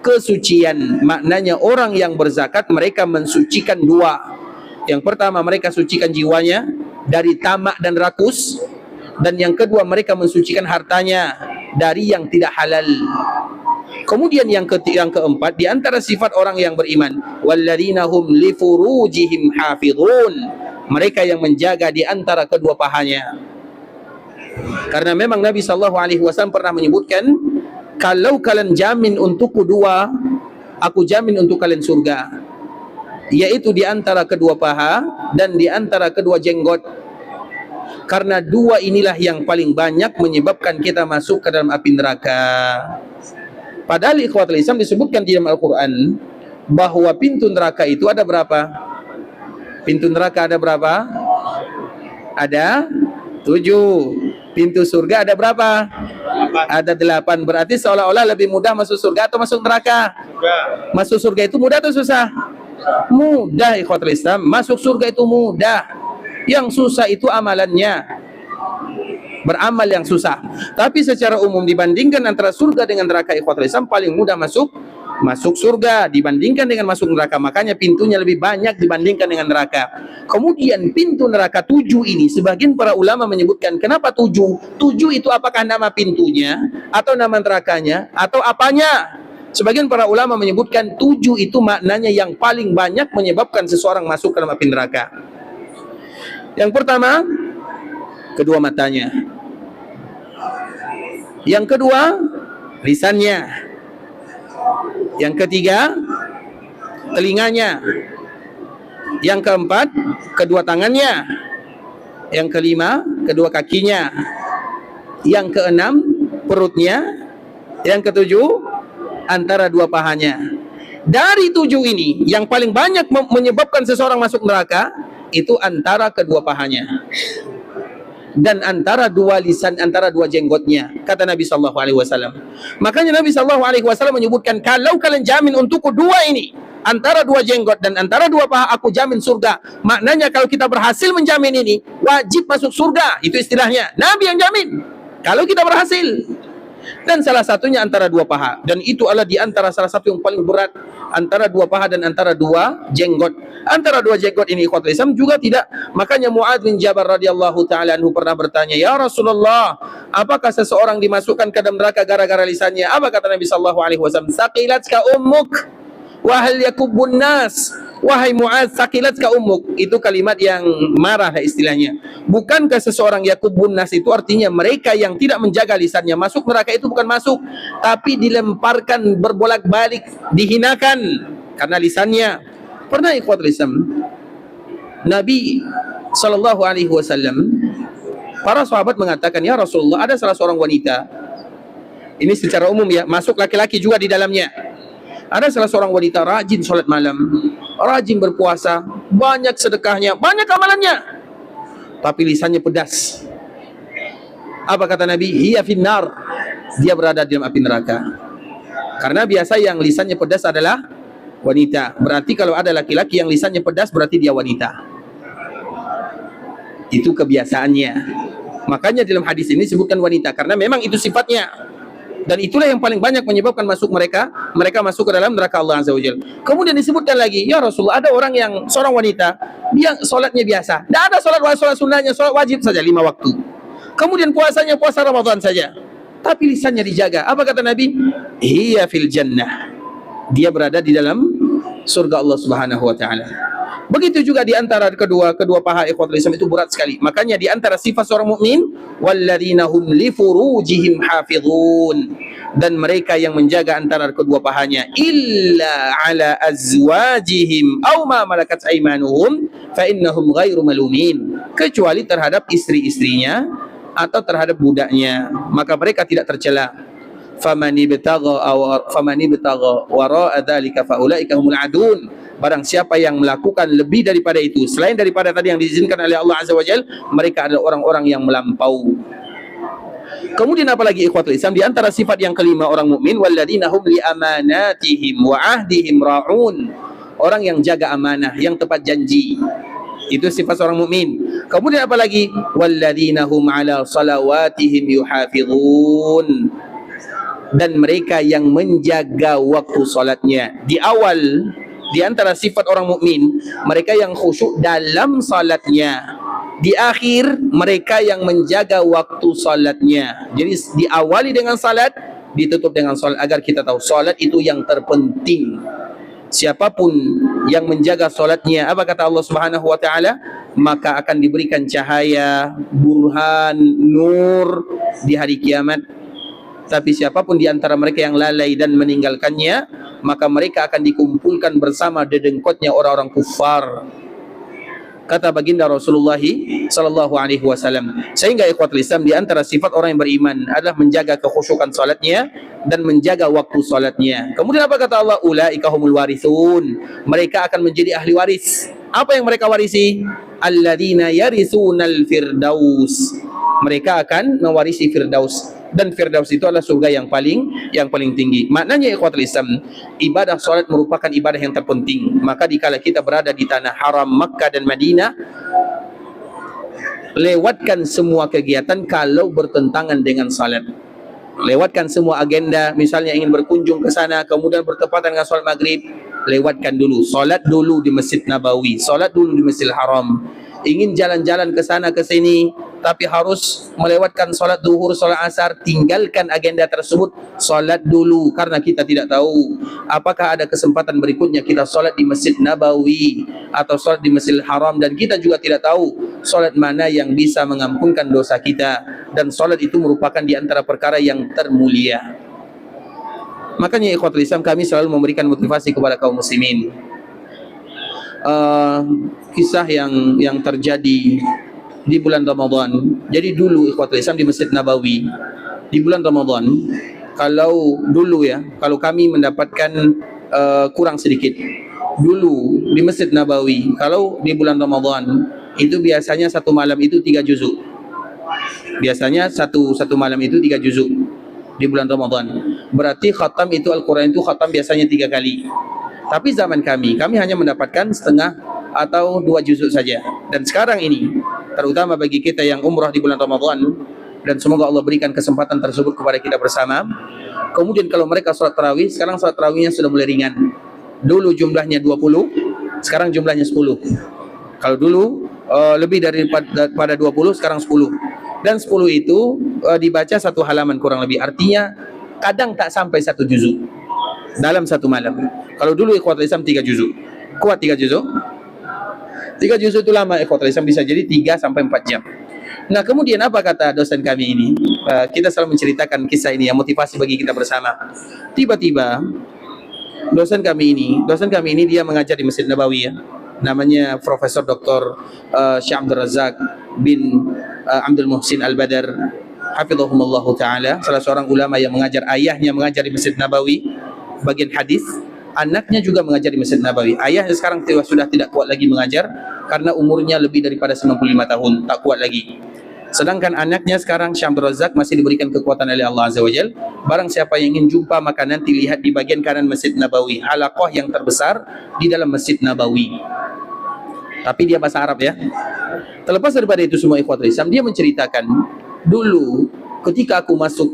kesucian. Maknanya orang yang berzakat mereka mensucikan dua. Yang pertama, mereka sucikan jiwanya dari tamak dan rakus. Dan yang kedua, mereka mensucikan hartanya dari yang tidak halal. Kemudian yang keempat, di antara sifat orang yang beriman, walladzina hum li furujihim hafizun, mereka yang menjaga di antara kedua pahanya. Karena memang Nabi SAW pernah menyebutkan, kalau kalian jamin untukku dua, aku jamin untuk kalian surga, yaitu di antara kedua paha dan di antara kedua jenggot. Karena dua inilah yang paling banyak menyebabkan kita masuk ke dalam api neraka. Padahal ikhwatul Islam disebutkan di dalam Al-Quran bahwa pintu neraka itu ada berapa? Pintu neraka ada berapa? Ada 7. Pintu surga ada berapa? 8. Ada 8. Berarti seolah-olah lebih mudah masuk surga atau masuk neraka? Masuk surga itu mudah atau susah? Mudah ikhwatul Islam. Masuk surga itu mudah. Yang susah itu amalannya. Beramal yang susah. Tapi secara umum dibandingkan antara surga dengan neraka, ikhwatul Islam paling mudah masuk surga dibandingkan dengan masuk neraka. Makanya pintunya lebih banyak dibandingkan dengan neraka. Kemudian pintu neraka 7 ini, sebagian para ulama menyebutkan kenapa 7? 7 itu apakah nama pintunya atau nama nerakanya atau apanya? Sebagian para ulama menyebutkan 7 itu maknanya yang paling banyak menyebabkan seseorang masuk ke dalam api neraka. Yang pertama, kedua matanya. Yang kedua, lisannya. Yang ketiga, telinganya. Yang keempat, kedua tangannya. Yang kelima, kedua kakinya. Yang keenam, perutnya. Yang ketujuh, antara dua pahanya. Dari 7 ini, yang paling banyak menyebabkan seseorang masuk neraka itu antara kedua pahanya dan antara dua lisan, antara dua jenggotnya, kata Nabi SAW. Makanya Nabi SAW menyebutkan, kalau kalian jamin untukku dua ini, antara dua jenggot dan antara dua paha, aku jamin surga. Maknanya kalau kita berhasil menjamin ini, wajib masuk surga. Itu istilahnya, Nabi yang jamin kalau kita berhasil. Dan salah satunya antara dua paha, dan itu adalah di antara salah satu yang paling berat, antara dua paha dan antara dua jenggot. Antara dua jenggot ini ikhwatul Islam juga tidak. Makanya Mu'adz bin Jabal radhiyallahu taala anhu pernah bertanya, "Ya Rasulullah, apakah seseorang dimasukkan ke dalam neraka gara-gara lisannya?" Apa kata Nabi sallallahu alaihi wasallam? "Saqilatka ummuk wa hal yakubbun nas." Wahai Mu'adz, saqilatka ummuk, itu kalimat yang marah istilahnya. Bukankah seseorang yakubbun nas itu artinya mereka yang tidak menjaga lisannya masuk neraka? Itu bukan masuk, tapi dilemparkan berbolak-balik, dihinakan karena lisannya. Pernah ikhwatul Islam, Nabi sallallahu alaihi wasallam, para sahabat mengatakan, "Ya Rasulullah, ada salah seorang wanita." Ini secara umum ya, masuk laki-laki juga di dalamnya. Ada salah seorang wanita rajin sholat malam, rajin berpuasa, banyak sedekahnya, banyak amalannya, tapi lisannya pedas. Apa kata Nabi? "Hiya finnar." Dia berada di dalam api neraka. Karena biasa yang lisannya pedas adalah wanita. Berarti kalau ada laki-laki yang lisannya pedas, berarti dia wanita. Itu kebiasaannya. Makanya dalam hadis ini disebutkan wanita, karena memang itu sifatnya. Dan itulah yang paling banyak menyebabkan masuk mereka masuk ke dalam neraka Allah Azza wa Jalla. Kemudian disebutkan lagi, "Ya Rasulullah, ada orang yang seorang wanita, dia sholatnya biasa, tidak ada sholat sunnahnya, sholat wajib saja 5 waktu. Kemudian puasanya puasa Ramadan saja, tapi lisannya dijaga." Apa kata Nabi? "Hiya fil jannah." Dia berada di dalam surga Allah Subhanahu wa taala. Begitu juga di antara kedua paha ikhwatul Islam itu berat sekali. Makanya di antara sifat seorang mukmin, walladzina hum li furujihim hafizun, dan mereka yang menjaga antara kedua pahanya, illa ala azwajihim aw ma malakat aymanuhum fa innahum ghairu malumin, kecuali terhadap istri-istrinya atau terhadap budaknya, maka mereka tidak tercela. Famani ibtagha wara'a dzalika faulaika humul adun. Barang siapa yang melakukan lebih daripada itu, selain daripada tadi yang diizinkan oleh Allah Azza wa Jalla, mereka adalah orang-orang yang melampau. Kemudian apalagi ikhwatul Islam, di antara sifat yang kelima orang mukmin, walladzina hum li amanatihim wa ahdihim ra'un. Orang yang jaga amanah, yang tepat janji. Itu sifat seorang mukmin. Kemudian apalagi, walladzina hum ala salawatihim yuhafizun. Dan mereka yang menjaga waktu salatnya. Di awal, di antara sifat orang mukmin, mereka yang khusyuk dalam salatnya. Di akhir, mereka yang menjaga waktu salatnya. Jadi diawali dengan salat, ditutup dengan salat, agar kita tahu salat itu yang terpenting. Siapapun yang menjaga salatnya, apa kata Allah Subhanahu wa taala? Maka akan diberikan cahaya, burhan, nur di hari kiamat. Tapi siapapun di antara mereka yang lalai dan meninggalkannya, maka mereka akan dikumpulkan bersama dedengkotnya orang-orang kufar. Kata baginda Rasulullah sallallahu alaihi wasallam. Sehingga ikhwatul Islam, di antara sifat orang yang beriman adalah menjaga kekhusyukan salatnya dan menjaga waktu salatnya. Kemudian apa kata Allah? Ulaika humul warithun. Mereka akan menjadi ahli waris. Apa yang mereka warisi? Alladzina yarisunal firdaus. Mereka akan mewarisi firdaus. Dan firdaus itu adalah surga yang paling tinggi. Maknanya ikhwatul Islam, ibadah salat merupakan ibadah yang terpenting. Maka dikala kita berada di tanah haram Makkah dan Madinah, lewatkan semua kegiatan kalau bertentangan dengan salat. Lewatkan semua agenda, misalnya ingin berkunjung ke sana kemudian bertepatan dengan salat maghrib, lewatkan dulu. Salat dulu di Masjid Nabawi, salat dulu di Masjidil Haram. Ingin jalan-jalan ke sana ke sini tapi harus melewatkan salat zuhur, salat asar, tinggalkan agenda tersebut, salat dulu, karena kita tidak tahu apakah ada kesempatan berikutnya kita salat di Masjid Nabawi atau salat di Masjidil Haram, dan kita juga tidak tahu salat mana yang bisa mengampunkan dosa kita, dan salat itu merupakan di antara perkara yang termulia. Makanya ikhwatul Islam, kami selalu memberikan motivasi kepada kaum muslimin. kisah yang terjadi di bulan Ramadan. Jadi dulu ikhwatul Islam di Masjid Nabawi di bulan Ramadan, kalau dulu ya, kalau kami mendapatkan kurang sedikit. Dulu di Masjid Nabawi, kalau di bulan Ramadan itu biasanya satu malam itu 3 juzuk. Biasanya satu malam itu 3 juzuk di bulan Ramadan. Berarti khatam itu Al-Quran itu khatam biasanya 3 kali. Tapi zaman kami hanya mendapatkan setengah atau 2 juzuk saja. Dan sekarang ini, terutama bagi kita yang umrah di bulan Ramadan, dan semoga Allah berikan kesempatan tersebut kepada kita bersama. Kemudian kalau mereka sholat tarawih, sekarang sholat tarawihnya sudah mulai ringan. Dulu jumlahnya 20, sekarang jumlahnya 10. Kalau dulu lebih daripada 20, sekarang 10. Dan 10 itu dibaca satu halaman kurang lebih. Artinya kadang tak sampai 1 juzuk dalam satu malam. Kalau dulu ikhwatul Islam 3 juzuk. Kuat 3 juzuk? 3 juzuk itu lama ikhwatul Islam, bisa jadi 3 sampai 4 jam. Nah, kemudian apa kata dosen kami ini? Kita selalu menceritakan kisah ini yang motivasi bagi kita bersama. Tiba-tiba dosen kami ini dia mengajar di Masjid Nabawi ya. Namanya Profesor Dr. Syekh Abdul Razak bin Abdul Muhsin Al-Badar, hafizahumullah taala, salah seorang ulama yang mengajar. Ayahnya mengajar di Masjid Nabawi bagian hadis, anaknya juga mengajar di Masjid Nabawi. Ayahnya sekarang sudah tidak kuat lagi mengajar karena umurnya lebih daripada 95 tahun, tak kuat lagi. Sedangkan anaknya sekarang Syekh Abdul Razak masih diberikan kekuatan oleh Allah Azza wa Jalla. Barang siapa yang ingin jumpa, maka nanti lihat di bagian kanan Masjid Nabawi, halaqah yang terbesar di dalam Masjid Nabawi. Tapi dia bahasa Arab ya. Terlepas daripada itu semua ikhwatul Islam, dia menceritakan dulu ketika aku masuk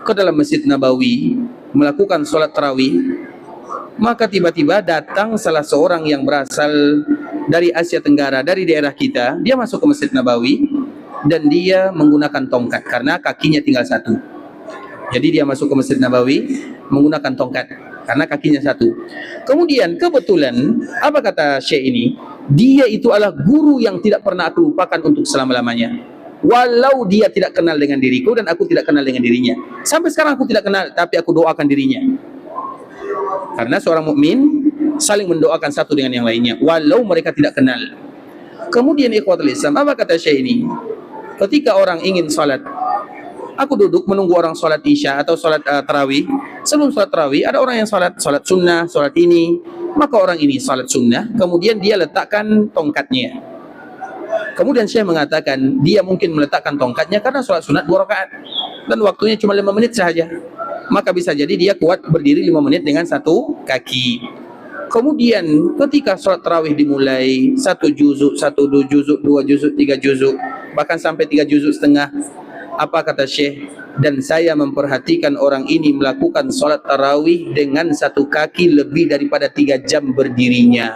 ke dalam Masjid Nabawi melakukan sholat tarawih, maka tiba-tiba datang salah seorang yang berasal dari Asia Tenggara, dari daerah kita. Dia masuk ke Masjid Nabawi dan dia menggunakan tongkat karena kakinya tinggal 1. Jadi dia masuk ke Masjid Nabawi menggunakan tongkat karena kakinya 1. Kemudian kebetulan apa kata Syekh ini? Dia itu adalah guru yang tidak pernah aku lupakan untuk selama-lamanya. Walau dia tidak kenal dengan diriku dan aku tidak kenal dengan dirinya. Sampai sekarang aku tidak kenal, tapi aku doakan dirinya. Karena seorang mukmin saling mendoakan satu dengan yang lainnya walau mereka tidak kenal. Kemudian ikhwatul Islam, apa kata Syekh ini? Ketika orang ingin salat, aku duduk menunggu orang salat Isya atau salat tarawih. Sebelum salat tarawih ada orang yang salat sunnah, salat ini. Maka orang ini salat sunnah, kemudian dia letakkan tongkatnya. Kemudian Syekh mengatakan dia mungkin meletakkan tongkatnya karena salat sunat 2 rakaat dan waktunya cuma 5 menit saja. Maka bisa jadi dia kuat berdiri 5 menit dengan 1 kaki. Kemudian ketika sholat tarawih dimulai, 1 juzuk, 2 juzuk, 2 juzuk, 3 juzuk, bahkan sampai 3 juzuk setengah. Apa kata Syekh? Dan saya memperhatikan orang ini melakukan sholat tarawih dengan 1 kaki lebih daripada 3 jam berdirinya.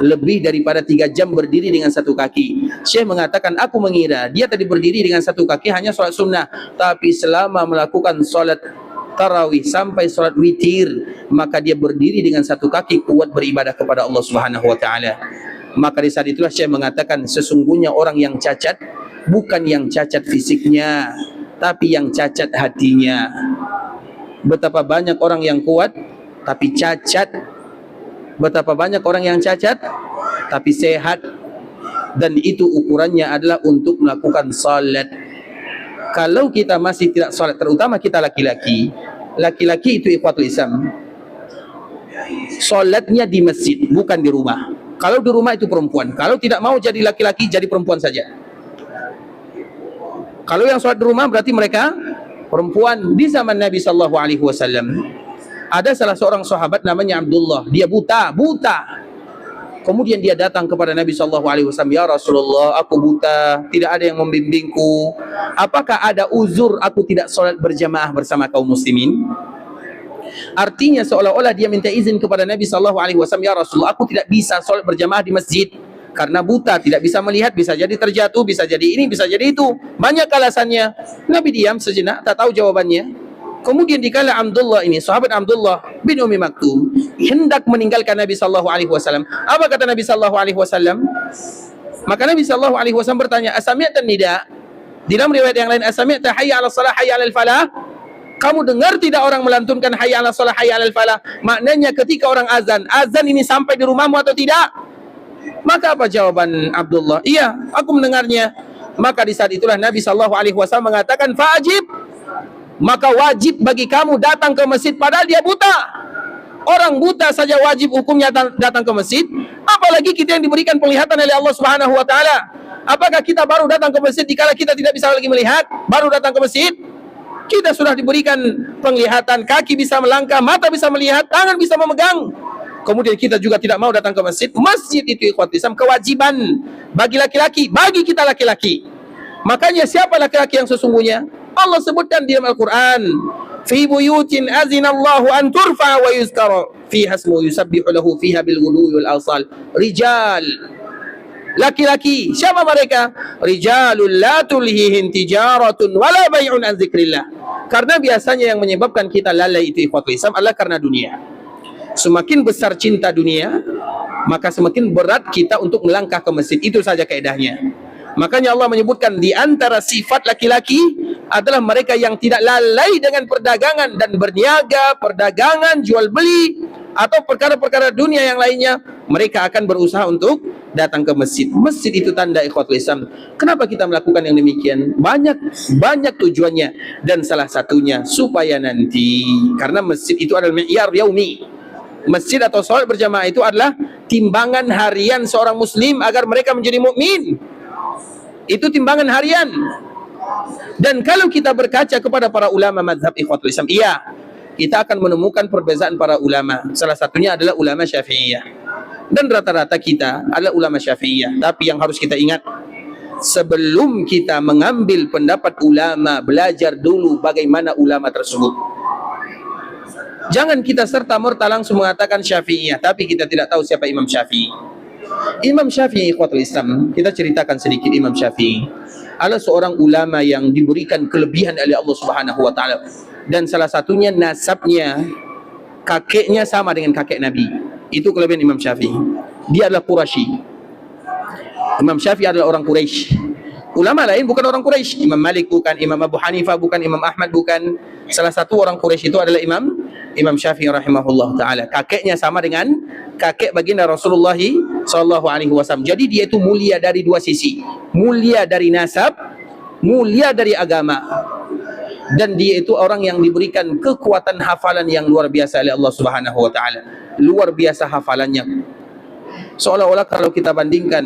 Lebih daripada 3 jam berdiri dengan 1 kaki. Syekh mengatakan, aku mengira dia tadi berdiri dengan 1 kaki hanya sholat sunnah, tapi selama melakukan sholat tarawih sampai sholat witir, maka dia berdiri dengan 1 kaki kuat beribadah kepada Allah Subhanahu wa taala. Maka di saat itulah Syekh mengatakan, sesungguhnya orang yang cacat bukan yang cacat fisiknya, tapi yang cacat hatinya. Betapa banyak orang yang kuat tapi cacat, betapa banyak orang yang cacat tapi sehat, dan itu ukurannya adalah untuk melakukan salat. Kalau kita masih tidak salat, terutama kita laki-laki itu ikhwatul Islam, salatnya di masjid bukan di rumah. Kalau di rumah itu perempuan. Kalau tidak mau jadi laki-laki, jadi perempuan saja. Kalau yang salat di rumah berarti mereka perempuan. Di zaman Nabi sallallahu alaihi wasallam ada salah seorang sahabat namanya Abdullah. Dia buta. Kemudian dia datang kepada Nabi SAW, ya Rasulullah, aku buta, tidak ada yang membimbingku. Apakah ada uzur aku tidak sholat berjamaah bersama kaum muslimin? Artinya seolah-olah dia minta izin kepada Nabi SAW, ya Rasulullah, aku tidak bisa sholat berjamaah di masjid karena buta, tidak bisa melihat, bisa jadi terjatuh, bisa jadi ini, bisa jadi itu. Banyak alasannya. Nabi diam sejenak, tak tahu jawabannya. Kemudian dikala Abdullah ini, sahabat Abdullah bin Ummi Maktum, hendak meninggalkan Nabi sallallahu alaihi wasallam. Apa kata Nabi sallallahu alaihi wasallam? Maka Nabi sallallahu alaihi wasallam bertanya, "Asami'tan nida?" Di dalam riwayat yang lain, "Asami'ta hayya 'ala shalah, hayya 'alal falah?" Kamu dengar tidak orang melantunkan hayya 'alas shalah, hayya 'alal falah? Maknanya ketika orang azan ini sampai di rumahmu atau tidak? Maka apa jawaban Abdullah? Iya, aku mendengarnya. Maka di saat itulah Nabi SAW mengatakan, fa'ajib, maka wajib bagi kamu datang ke masjid padahal dia buta. Orang buta saja wajib hukumnya datang ke masjid, apalagi kita yang diberikan penglihatan oleh Allah Subhanahu wa taala. Apakah kita baru datang ke masjid dikala kita tidak bisa lagi melihat, baru datang ke masjid? Kita sudah diberikan penglihatan, kaki bisa melangkah, mata bisa melihat, tangan bisa memegang. Kemudian kita juga tidak mau datang ke masjid. Masjid itu ikhwatul Islam kewajiban bagi laki-laki, bagi kita laki-laki. Makanya siapa laki-laki yang sesungguhnya? Allah sebutkan di dalam Al-Quran, fi buyutin azinallahu an turfa wa yuzkara fiha ismuhu yusabbihu lahu fiha bil ghudwi wal asal. Rijal, laki-laki. Siapa mereka? Rijalul la tulhihim tijaratun wala bai'un an dzikrillah. Karena biasanya yang menyebabkan kita lalai itu ikhwatul Islam adalah karena dunia. Semakin besar cinta dunia, maka semakin berat kita untuk melangkah ke masjid. Itu saja kaedahnya. Makanya Allah menyebutkan di antara sifat laki-laki adalah mereka yang tidak lalai dengan perdagangan dan berniaga, perdagangan, jual beli, atau perkara-perkara dunia yang lainnya. Mereka akan berusaha untuk datang ke masjid. Masjid itu tanda ikhwatul Islam. Kenapa kita melakukan yang demikian? Banyak tujuannya, dan salah satunya supaya nanti, karena masjid itu adalah mi'yar yaumi. Masjid atau salat berjamaah itu adalah timbangan harian seorang muslim agar mereka menjadi mukmin. Itu timbangan harian. Dan kalau kita berkaca kepada para ulama mazhab ikhwatul Islam, iya, kita akan menemukan perbezaan para ulama. Salah satunya adalah ulama Syafi'iyah. Dan rata-rata kita adalah ulama Syafi'iyah. Tapi yang harus kita ingat, sebelum kita mengambil pendapat ulama, belajar dulu bagaimana ulama tersebut. Jangan kita serta-merta langsung mengatakan Syafi'iyah, tapi kita tidak tahu siapa Imam Syafi'i. Imam Syafi'i ikhwatul Islam, kita ceritakan sedikit. Imam Syafi'i adalah seorang ulama yang diberikan kelebihan oleh Allah Subhanahu wa taala. Dan salah satunya nasabnya, kakeknya sama dengan kakek Nabi. Itu kelebihan Imam Syafi'i. Dia adalah Quraisy. Imam Syafi'i adalah orang Quraisy. Ulama lain bukan orang Quraisy. Imam Malik bukan, Imam Abu Hanifah bukan, Imam Ahmad bukan. Salah satu orang Quraisy itu adalah Imam Syafi'i rahimahullah taala. Kakeknya sama dengan kakek baginda Rasulullah sallallahu alaihi wasallam. Jadi dia itu mulia dari dua sisi. Mulia dari nasab, mulia dari agama. Dan dia itu orang yang diberikan kekuatan hafalan yang luar biasa oleh Allah Subhanahu wa taala. Luar biasa hafalannya. Seolah-olah kalau kita bandingkan,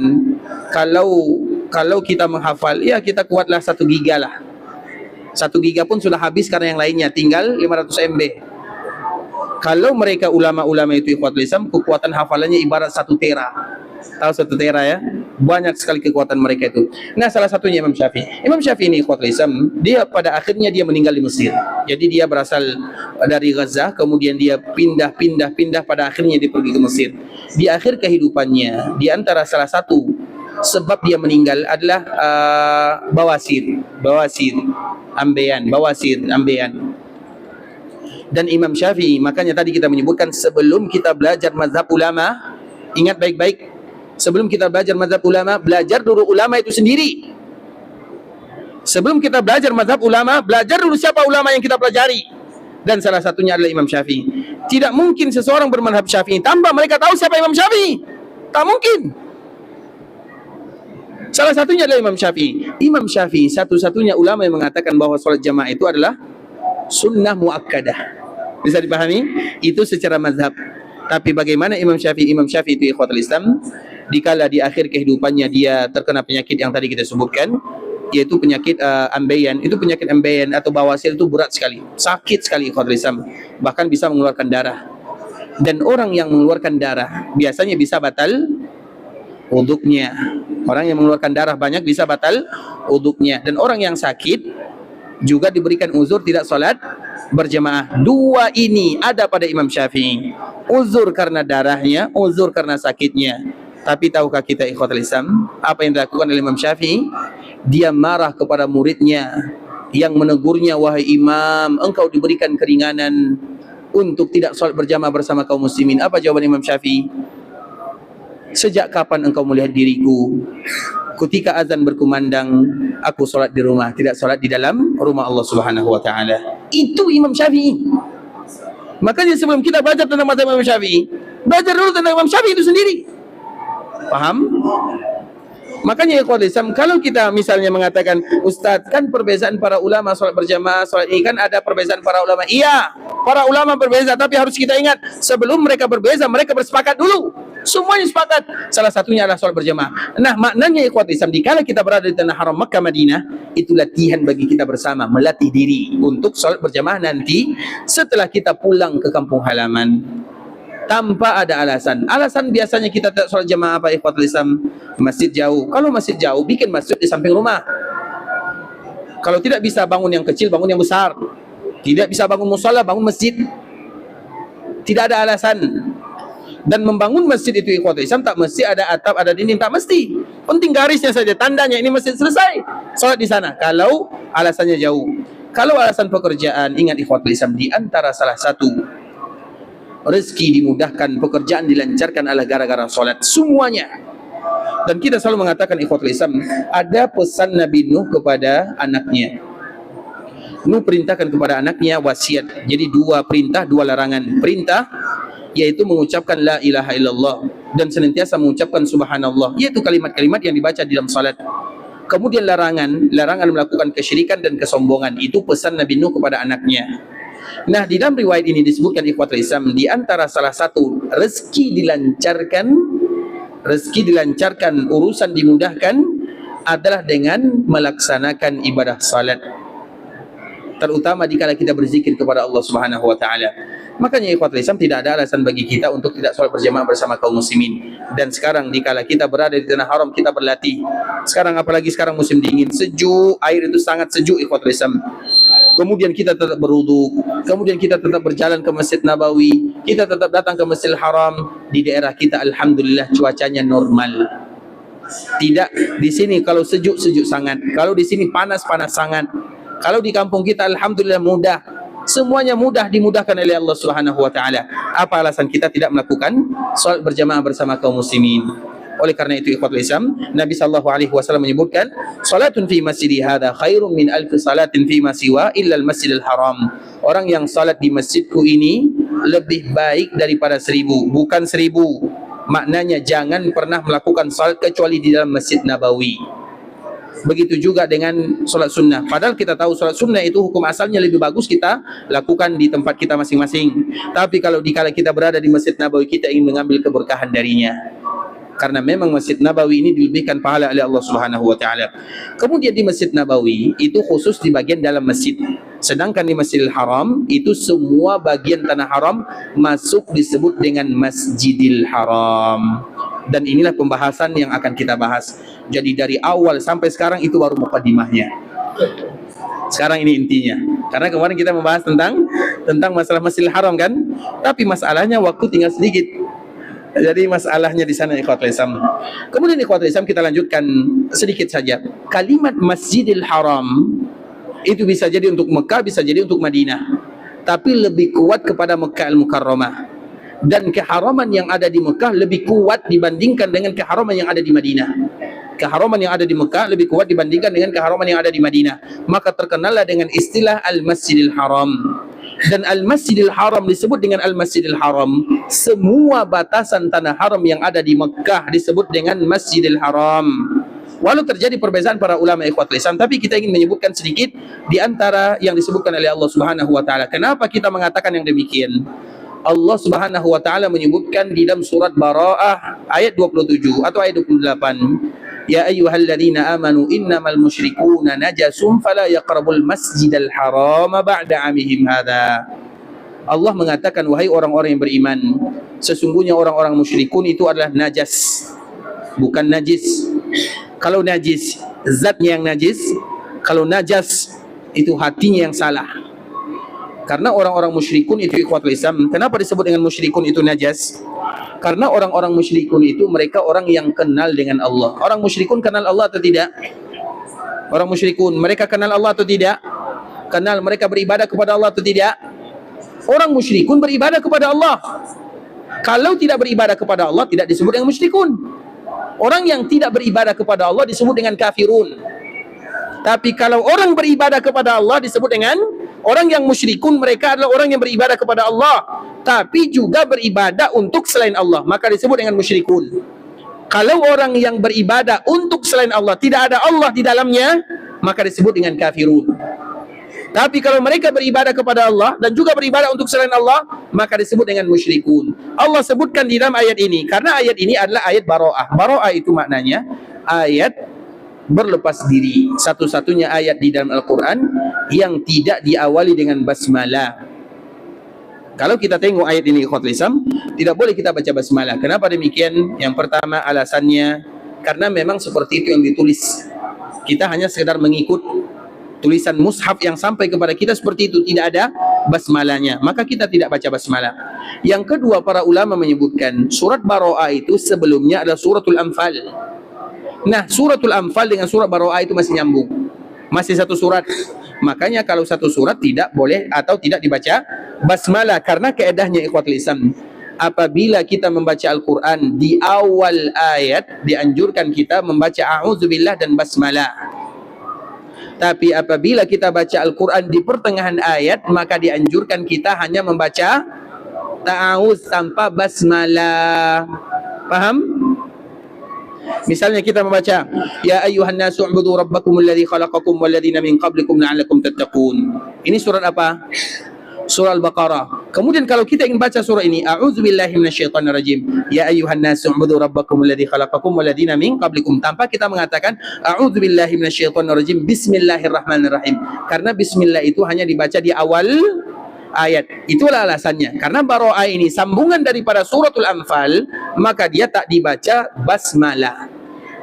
kalau kita menghafal, ya kita kuatlah 1 giga lah. 1 giga pun sudah habis karena yang lainnya, tinggal 500 MB. Kalau mereka ulama-ulama itu ikhwatul Islam, kekuatan hafalannya ibarat 1 tera. Tahu 1 tera ya? Banyak sekali kekuatan mereka itu. Nah, salah satunya Imam Syafi'i. Imam Syafi'i ini ikhwatul Islam, dia pada akhirnya dia meninggal di Mesir. Jadi dia berasal dari Gaza, kemudian dia pindah, pada akhirnya dia pergi ke Mesir. Di akhir kehidupannya, di antara salah satu sebab dia meninggal adalah bawasir, ambeien. Dan Imam Syafi'i, makanya tadi kita menyebutkan sebelum kita belajar mazhab ulama, ingat baik-baik, sebelum kita belajar mazhab ulama, belajar dulu ulama itu sendiri. Sebelum kita belajar mazhab ulama, belajar dulu siapa ulama yang kita pelajari. Dan salah satunya adalah Imam Syafi'i. Tidak mungkin seseorang bermazhab Syafi'i tanpa mereka tahu siapa Imam Syafi'i. Tak mungkin. Salah satunya adalah Imam Syafi'i. Imam Syafi'i satu-satunya ulama yang mengatakan bahwa sholat jamaah itu adalah sunnah muakkadah. Bisa dipahami? Itu secara mazhab. Tapi bagaimana Imam Syafi'i? Imam Syafi'i itu ikhwatul Islam, dikala di akhir kehidupannya dia terkena penyakit yang tadi kita sebutkan, yaitu penyakit ambeien. Itu penyakit ambeien atau bawasir itu berat sekali, sakit sekali ikhwatul Islam, bahkan bisa mengeluarkan darah. Dan orang yang mengeluarkan darah biasanya bisa batal wuduknya. Orang yang mengeluarkan darah banyak bisa batal wuduknya. Dan orang yang sakit juga diberikan uzur tidak sholat berjamaah. Dua ini ada pada Imam Syafi'i. Uzur karena darahnya, uzur karena sakitnya. Tapi tahukah kita ikhwatul Islam, apa yang dilakukan oleh Imam Syafi'i? Dia marah kepada muridnya yang menegurnya, wahai imam, engkau diberikan keringanan untuk tidak sholat berjamaah bersama kaum muslimin. Apa jawaban Imam Syafi'i? Sejak kapan engkau melihat diriku? ketika azan berkumandang, aku solat di rumah, tidak solat di dalam rumah Allah Subhanahu wa taala. Itu Imam Syafi'i. Makanya sebelum kita belajar tentang mazhab Imam Syafi'i, belajar dulu tentang Imam Syafi'i itu sendiri. Paham? Makanya ikhwatul Islam, kalau kita misalnya mengatakan, Ustaz, kan perbezaan para ulama solat berjamaah, solat ini kan ada perbezaan para ulama. Iya, para ulama berbeza, tapi harus kita ingat, sebelum mereka berbeza, mereka bersepakat dulu. Semuanya sepakat. Salah satunya adalah solat berjamaah. Nah, maknanya ikhwatul Islam, dikala kita berada di tanah haram Makkah Madinah, itu latihan bagi kita bersama, melatih diri untuk solat berjamaah nanti setelah kita pulang ke kampung halaman. Tanpa ada alasan. Alasan biasanya kita tidak solat jamaah apa ikhwatul Islam? Masjid jauh. Kalau masjid jauh, bikin masjid di samping rumah. Kalau tidak bisa bangun yang kecil, bangun yang besar. Tidak bisa bangun mushola, bangun masjid. Tidak ada alasan. Dan membangun masjid itu ikhwatul Islam tak mesti ada atap, ada dinding, tak mesti. Penting garisnya saja, tandanya ini masjid selesai. Solat di sana. Kalau alasannya jauh. Kalau alasan pekerjaan, ingat ikhwatul Islam, di antara salah satu rezeki dimudahkan, pekerjaan dilancarkan adalah gara-gara solat. Semuanya. Dan kita selalu mengatakan ikhwatul Islam, ada pesan Nabi Nuh kepada anaknya. Nuh perintahkan kepada anaknya wasiat. Jadi dua perintah, dua larangan. Perintah yaitu mengucapkan la ilaha illallah dan senantiasa mengucapkan subhanallah, yaitu kalimat-kalimat yang dibaca di dalam salat. Kemudian larangan melakukan kesyirikan dan kesombongan. Itu pesan Nabi Nuh kepada anaknya. Nah, di dalam riwayat ini disebutkan ikhwatul Islam, di antara salah satu rezeki dilancarkan, urusan dimudahkan adalah dengan melaksanakan ibadah salat. Terutama dikala kita berzikir kepada Allah Subhanahu wa taala. Makanya ikhwatul Islam, tidak ada alasan bagi kita untuk tidak sholat berjamaah bersama kaum muslimin. Dan sekarang dikala kita berada di tanah haram, kita berlatih. Sekarang apalagi sekarang musim dingin, sejuk, air itu sangat sejuk ikhwatul Islam. Kemudian kita tetap berwudu, kemudian kita tetap berjalan ke Masjid Nabawi, kita tetap datang ke Masjidil Haram. Di daerah kita alhamdulillah cuacanya normal. Tidak di sini kalau sejuk sangat, kalau di sini panas sangat. Kalau di kampung kita alhamdulillah mudah. Semuanya mudah, dimudahkan oleh Allah Subhanahu wa taala. Apa alasan kita tidak melakukan salat berjamaah bersama kaum muslimin? Oleh karena itu ikhwatul Islam, Nabi sallallahu alaihi wasallam menyebutkan, salatun fi masjidi hadza khairum min alfi salatin fi ma siwa illa al-masjidil haram. Orang yang salat di masjidku ini lebih baik daripada 1000, bukan 1000. Maknanya jangan pernah melakukan salat kecuali di dalam Masjid Nabawi. Begitu juga dengan solat sunnah. Padahal kita tahu solat sunnah itu hukum asalnya lebih bagus kita lakukan di tempat kita masing-masing. Tapi kalau dikala kita berada di Masjid Nabawi, kita ingin mengambil keberkahan darinya. Karena memang Masjid Nabawi ini dilebihkan pahala oleh Allah Subhanahu wa taala. Kemudian di Masjid Nabawi itu khusus di bagian dalam masjid. Sedangkan di Masjidil Haram itu semua bagian tanah haram masuk disebut dengan Masjidil Haram. Dan inilah pembahasan yang akan kita bahas. Jadi dari awal sampai sekarang itu baru muqaddimahnya. Sekarang ini intinya. Karena kemarin kita membahas tentang masalah Masjidil Haram kan? Tapi masalahnya waktu tinggal sedikit. Jadi masalahnya di sana ikhwatul Islam. Kemudian ikhwatul Islam kita lanjutkan sedikit saja. Kalimat Masjidil Haram itu bisa jadi untuk Mekah, bisa jadi untuk Madinah. Tapi lebih kuat kepada Mekah Al-Mukarramah. Dan keharaman yang ada di Mekah lebih kuat dibandingkan dengan keharaman yang ada di Madinah. Keharaman yang ada di Mekah lebih kuat dibandingkan dengan keharaman yang ada di Madinah. Maka terkenallah dengan istilah Al-Masjidil Haram. Dan Al-Masjidil Haram disebut dengan Al-Masjidil Haram. Semua batasan tanah haram yang ada di Mekah disebut dengan Masjidil Haram. Walau terjadi perbezaan para ulama ikhwatul Islam, tapi kita ingin menyebutkan sedikit di antara yang disebutkan oleh Allah Subhanahu wa taala. Kenapa kita mengatakan yang demikian? Allah Subhanahu wa taala menyebutkan di dalam surat Bara'ah ayat 27 atau ayat 28, ya ayyuhalladzina amanu innamal musyrikuuna najasun fala yaqrabul masjidal haram ba'da 'amihim hadza. Allah mengatakan, wahai orang-orang yang beriman, sesungguhnya orang-orang musyrikun itu adalah najas, bukan najis. Kalau najis zatnya yang najis, kalau najas itu hatinya yang salah. Karena orang-orang musyrikun itu ikhwatul Islam. Kenapa disebut dengan musyrikun itu najas? Karena orang-orang musyrikun itu mereka orang yang kenal dengan Allah. Orang musyrikun kenal Allah atau tidak? Orang musyrikun mereka kenal Allah atau tidak? Kenal. Mereka beribadah kepada Allah atau tidak? Orang musyrikun beribadah kepada Allah. Kalau tidak beribadah kepada Allah tidak disebut dengan musyrikun. Orang yang tidak beribadah kepada Allah disebut dengan kafirun. Tapi kalau orang beribadah kepada Allah disebut dengan orang yang musyrikun. Mereka adalah orang yang beribadah kepada Allah tapi juga beribadah untuk selain Allah, maka disebut dengan musyrikun. Kalau orang yang beribadah untuk selain Allah, tidak ada Allah di dalamnya, maka disebut dengan kafirun. Tapi kalau mereka beribadah kepada Allah dan juga beribadah untuk selain Allah, maka disebut dengan musyrikun. Allah sebutkan di dalam ayat ini karena ayat ini adalah ayat bara'ah. Bara'ah itu maknanya ayat berlepas diri. Satu-satunya ayat di dalam Al-Quran yang tidak diawali dengan basmalah. Kalau kita tengok ayat ini, ikhwatul Islam, tidak boleh kita baca basmalah. Kenapa demikian? Yang pertama alasannya karena memang seperti itu yang ditulis. Kita hanya sekedar mengikut tulisan mushaf yang sampai kepada kita seperti itu, tidak ada basmalahnya, maka kita tidak baca basmalah. Yang kedua, para ulama menyebutkan surat Bara'ah itu sebelumnya adalah suratul Anfal. Nah, suratul Anfal dengan surat Bara'ah itu masih nyambung, masih satu surat. Makanya kalau satu surat tidak boleh atau tidak dibaca basmalah, karena kaedahnya ikhwatul Islam, apabila kita membaca Al-Quran di awal ayat dianjurkan kita membaca a'udzubillah dan basmalah. Tapi apabila kita baca Al-Quran di pertengahan ayat, maka dianjurkan kita hanya membaca ta'awuz tanpa basmalah. Paham? Misalnya kita membaca ya ayyuhan nasu u'budu rabbakumul ladzi khalaqakum wal ladzina min qablikum la'allakum tattaqun. Ini surat apa? Surah Al-Baqarah. Kemudian kalau kita ingin baca surah ini, a'udzubillahi minasyaitonir rajim. Ya ayyuhan nasu u'budu rabbakumul ladzi khalaqakum wal ladzina min qablikum, tanpa kita mengatakan a'udzubillahi minasyaitonir rajim, bismillahirrahmanirrahim. Karena bismillah itu hanya dibaca di awal ayat. Itulah alasannya. Karena Bara'ah ini sambungan daripada suratul Anfal, maka dia tak dibaca basmalah.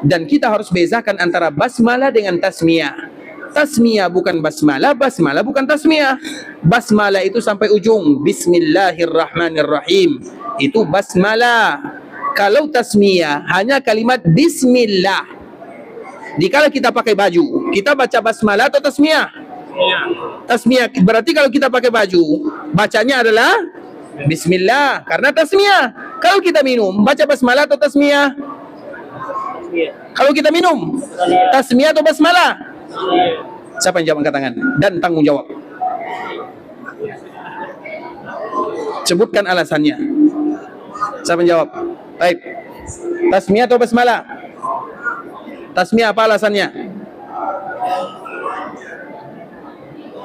Dan kita harus bezakan antara basmalah dengan tasmiyah. Tasmiyah bukan basmalah, basmalah bukan tasmiyah. Basmalah itu sampai ujung, bismillahirrahmanirrahim, itu basmalah. Kalau tasmiyah hanya kalimat bismillah. Dikala kita pakai baju, kita baca basmalah atau tasmiyah? Tasmiyah. Berarti kalau kita pakai baju, bacanya adalah bismillah karena tasmiyah. Kalau kita minum, baca basmalah atau tasmiyah? Kalau kita minum, tasmiyah atau basmalah? Siapa yang jawab, angkat tangan dan tanggung jawab. Sebutkan alasannya. Siapa yang jawab? Baik. Tasmiyah atau basmalah? Tasmiyah, apa alasannya?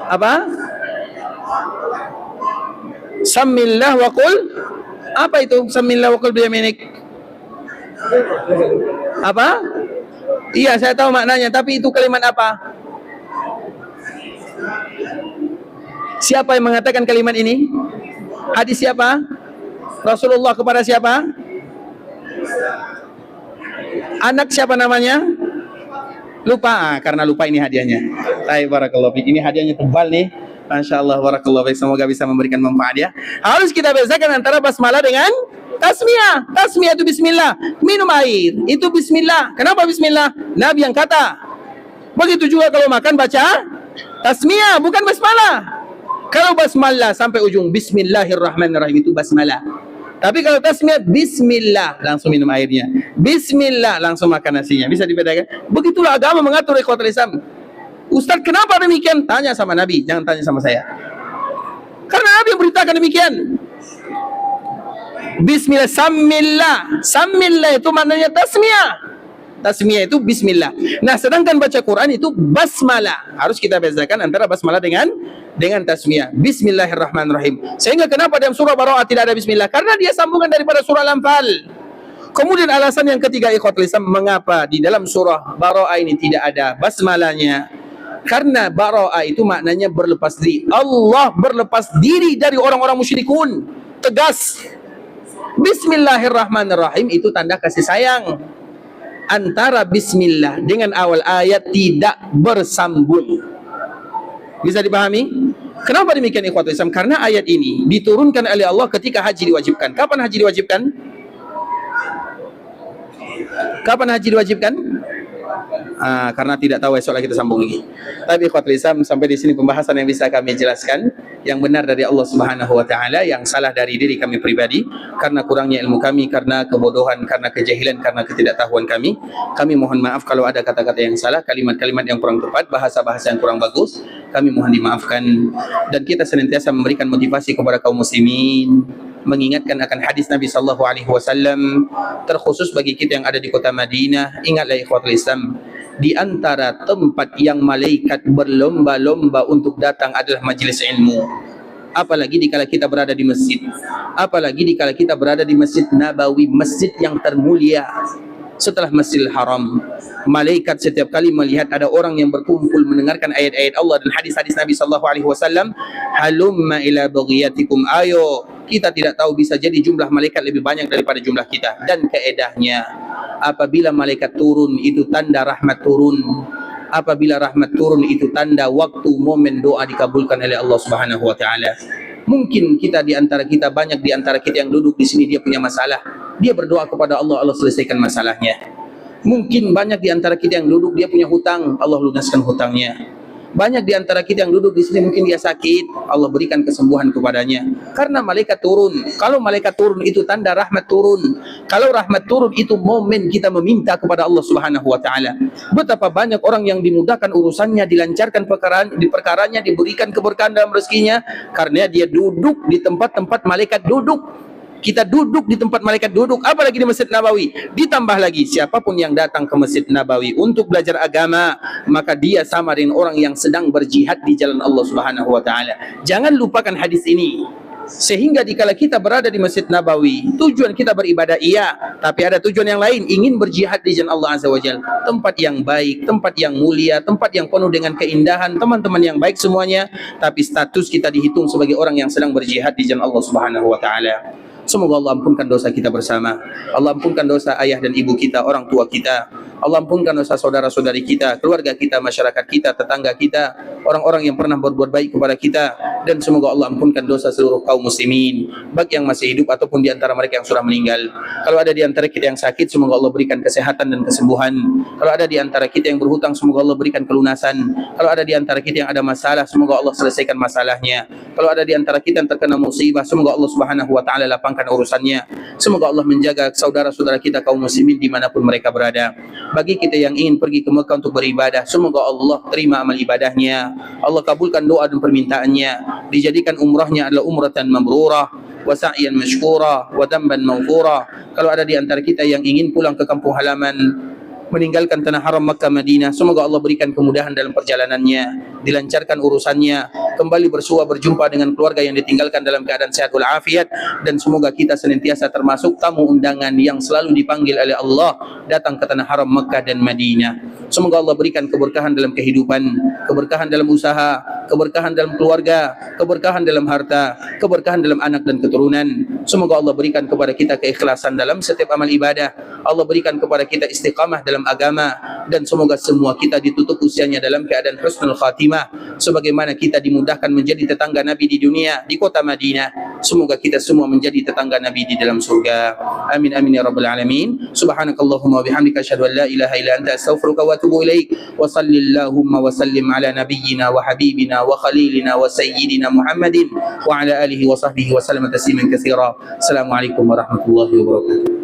Apa? Samillah wa qul. Apa itu? Samillah wa qul biyaminik. Apa? Iya, saya tahu maknanya, tapi itu kalimat apa? Siapa yang mengatakan kalimat ini? Hadis siapa? Rasulullah kepada siapa? Anak siapa namanya? Lupa. Karena lupa ini hadiahnya. Baik, barakallahu fiik. Ini hadiahnya tebal nih. Masya Allah, barakallahu fiik. Semoga bisa memberikan manfaat ya. Harus kita bezakan antara basmalah dengan tasmiyah. Tasmiyah itu bismillah. Minum air itu bismillah. Kenapa bismillah? Nabi yang kata. Begitu juga kalau makan baca tasmiyah, bukan basmalah. Kalau basmalah sampai ujung bismillahirrahmanirrahim itu basmalah. Tapi kalau tasmiyah bismillah langsung minum airnya. Bismillah langsung makan nasinya. Bisa dibedakan? Begitulah agama mengatur ikhwatul Islam. Ustaz, kenapa demikian? Tanya sama Nabi, jangan tanya sama saya. Karena Nabi yang beritakan demikian. Bismillah, samillah. Samillah itu maknanya tasmiyah. Tasmiyah itu bismillah. Nah, sedangkan baca Quran itu basmalah. Harus kita bezakan antara basmalah dengan tasmiyah. Bismillahirrahmanirrahim. Sehingga kenapa dalam surah Bara'ah tidak ada bismillah? Karena dia sambungan daripada surah Al-Anfal. Kemudian alasan yang ketiga ikhwatul Islam, mengapa di dalam surah Bara'ah ini tidak ada basmalahnya? Karena Bara'ah itu maknanya berlepas diri. Allah berlepas diri dari orang-orang musyrikun. Tegas. Bismillahirrahmanirrahim itu tanda kasih sayang. Antara bismillah dengan awal ayat tidak bersambung. Bisa dipahami? Kenapa demikian ikhwatul Islam? Karena ayat ini diturunkan oleh Allah ketika haji diwajibkan. Kapan haji diwajibkan? Kapan haji diwajibkan? karena tidak tahu esok lagi kita sambung lagi. Tapi ikhwatul Islam, sampai di sini pembahasan yang bisa kami jelaskan. Yang benar dari Allah Subhanahu wa taala, yang salah dari diri kami pribadi karena kurangnya ilmu kami, karena kebodohan, karena kejahilan, karena ketidaktahuan kami. Kami mohon maaf kalau ada kata-kata yang salah, kalimat-kalimat yang kurang tepat, bahasa-bahasa yang kurang bagus. Kami mohon dimaafkan, dan kita senantiasa memberikan motivasi kepada kaum muslimin, mengingatkan akan hadis Nabi sallallahu alaihi wasallam, terkhusus bagi kita yang ada di kota Madinah. Ingatlah ikhwatul Islam, di antara tempat yang malaikat berlomba-lomba untuk datang adalah majelis ilmu. Apalagi dikala kita berada di masjid, apalagi dikala kita berada di Masjid Nabawi, masjid yang termulia setelah Masjidil Haram. Malaikat setiap kali melihat ada orang yang berkumpul mendengarkan ayat-ayat Allah dan hadis-hadis Nabi sallallahu alaihi wasallam, halumma ila baghiyatikum, ayo, kita tidak tahu, bisa jadi jumlah malaikat lebih banyak daripada jumlah kita. Dan kaedahnya, apabila malaikat turun itu tanda rahmat turun. Apabila rahmat turun itu tanda waktu momen doa dikabulkan oleh Allah Subhanahu wa taala. Mungkin kita di antara kita, banyak di antara kita yang duduk di sini, dia punya masalah. Dia berdoa kepada Allah, Allah selesaikan masalahnya. Mungkin banyak di antara kita yang duduk, dia punya hutang, Allah lunaskan hutangnya. Banyak di antara kita yang duduk di sini, mungkin dia sakit, Allah berikan kesembuhan kepadanya. Karena malaikat turun. Kalau malaikat turun itu tanda rahmat turun. Kalau rahmat turun itu momen kita meminta kepada Allah Subhanahu wa taala. Betapa banyak orang yang dimudahkan urusannya, dilancarkan perkaranya, diberikan keberkahan dalam rezekinya karena dia duduk di tempat-tempat malaikat duduk. Kita duduk di tempat malaikat duduk, apalagi di Masjid Nabawi. Ditambah lagi, siapapun yang datang ke Masjid Nabawi untuk belajar agama, maka dia sama dengan orang yang sedang berjihad di jalan Allah Subhanahu wa taala. Jangan lupakan hadis ini. Sehingga dikala kita berada di Masjid Nabawi, tujuan kita beribadah iya, tapi ada tujuan yang lain, ingin berjihad di jalan Allah Azza wa Jalla. Tempat yang baik, tempat yang mulia, tempat yang penuh dengan keindahan, teman-teman yang baik semuanya, tapi status kita dihitung sebagai orang yang sedang berjihad di jalan Allah Subhanahu wa taala. Semoga Allah ampunkan dosa kita bersama. Allah ampunkan dosa ayah dan ibu kita, orang tua kita. Allah ampunkan dosa saudara-saudari kita, keluarga kita, masyarakat kita, tetangga kita, orang-orang yang pernah berbuat baik kepada kita. Dan semoga Allah ampunkan dosa seluruh kaum muslimin, baik yang masih hidup ataupun di antara mereka yang sudah meninggal. Kalau ada di antara kita yang sakit, semoga Allah berikan kesehatan dan kesembuhan. Kalau ada di antara kita yang berhutang, semoga Allah berikan kelunasan. Kalau ada di antara kita yang ada masalah, semoga Allah selesaikan masalahnya. Kalau ada di antara kita yang terkena musibah, semoga Allah Subhanahu wa taala lapangkan urusannya. Semoga Allah menjaga saudara-saudara kita kaum muslimin dimanapun mereka berada. Bagi kita yang ingin pergi ke Mekah untuk beribadah, semoga Allah terima amal ibadahnya, Allah kabulkan doa dan permintaannya, dijadikan umrahnya adalah umratan mabrurah, wa sa'yan mashkura, wa dhanban maghfura. Kalau ada di antara kita yang ingin pulang ke kampung halaman, meninggalkan tanah haram Makkah Madinah, semoga Allah berikan kemudahan dalam perjalanannya, dilancarkan urusannya, kembali bersua berjumpa dengan keluarga yang ditinggalkan dalam keadaan sehat walafiat. Dan semoga kita senantiasa termasuk tamu undangan yang selalu dipanggil oleh Allah datang ke tanah haram Makkah dan Madinah. Semoga Allah berikan keberkahan dalam kehidupan, keberkahan dalam usaha, keberkahan dalam keluarga, keberkahan dalam harta, keberkahan dalam anak dan keturunan. Semoga Allah berikan kepada kita keikhlasan dalam setiap amal ibadah. Allah berikan kepada kita istiqamah dalam agama, dan semoga semua kita ditutup usianya dalam keadaan husnul khatimah, sebagaimana kita dimudahkan menjadi tetangga Nabi di dunia, di kota Madinah. Semoga kita semua menjadi tetangga Nabi di dalam surga. Amin amin ya rabbal alamin. Subhanakallahumma wa bihamdika asyhadu an la ilaha illa anta astaghfiruka wa atubu ilaik. Wa sallallahumma wa sallim ala nabiyyina wa habibina wa khalilina wa sayyidina Muhammadin wa ala alihi wa sahbihi wa sallam tasliman katsira. Assalamualaikum warahmatullahi wabarakatuh.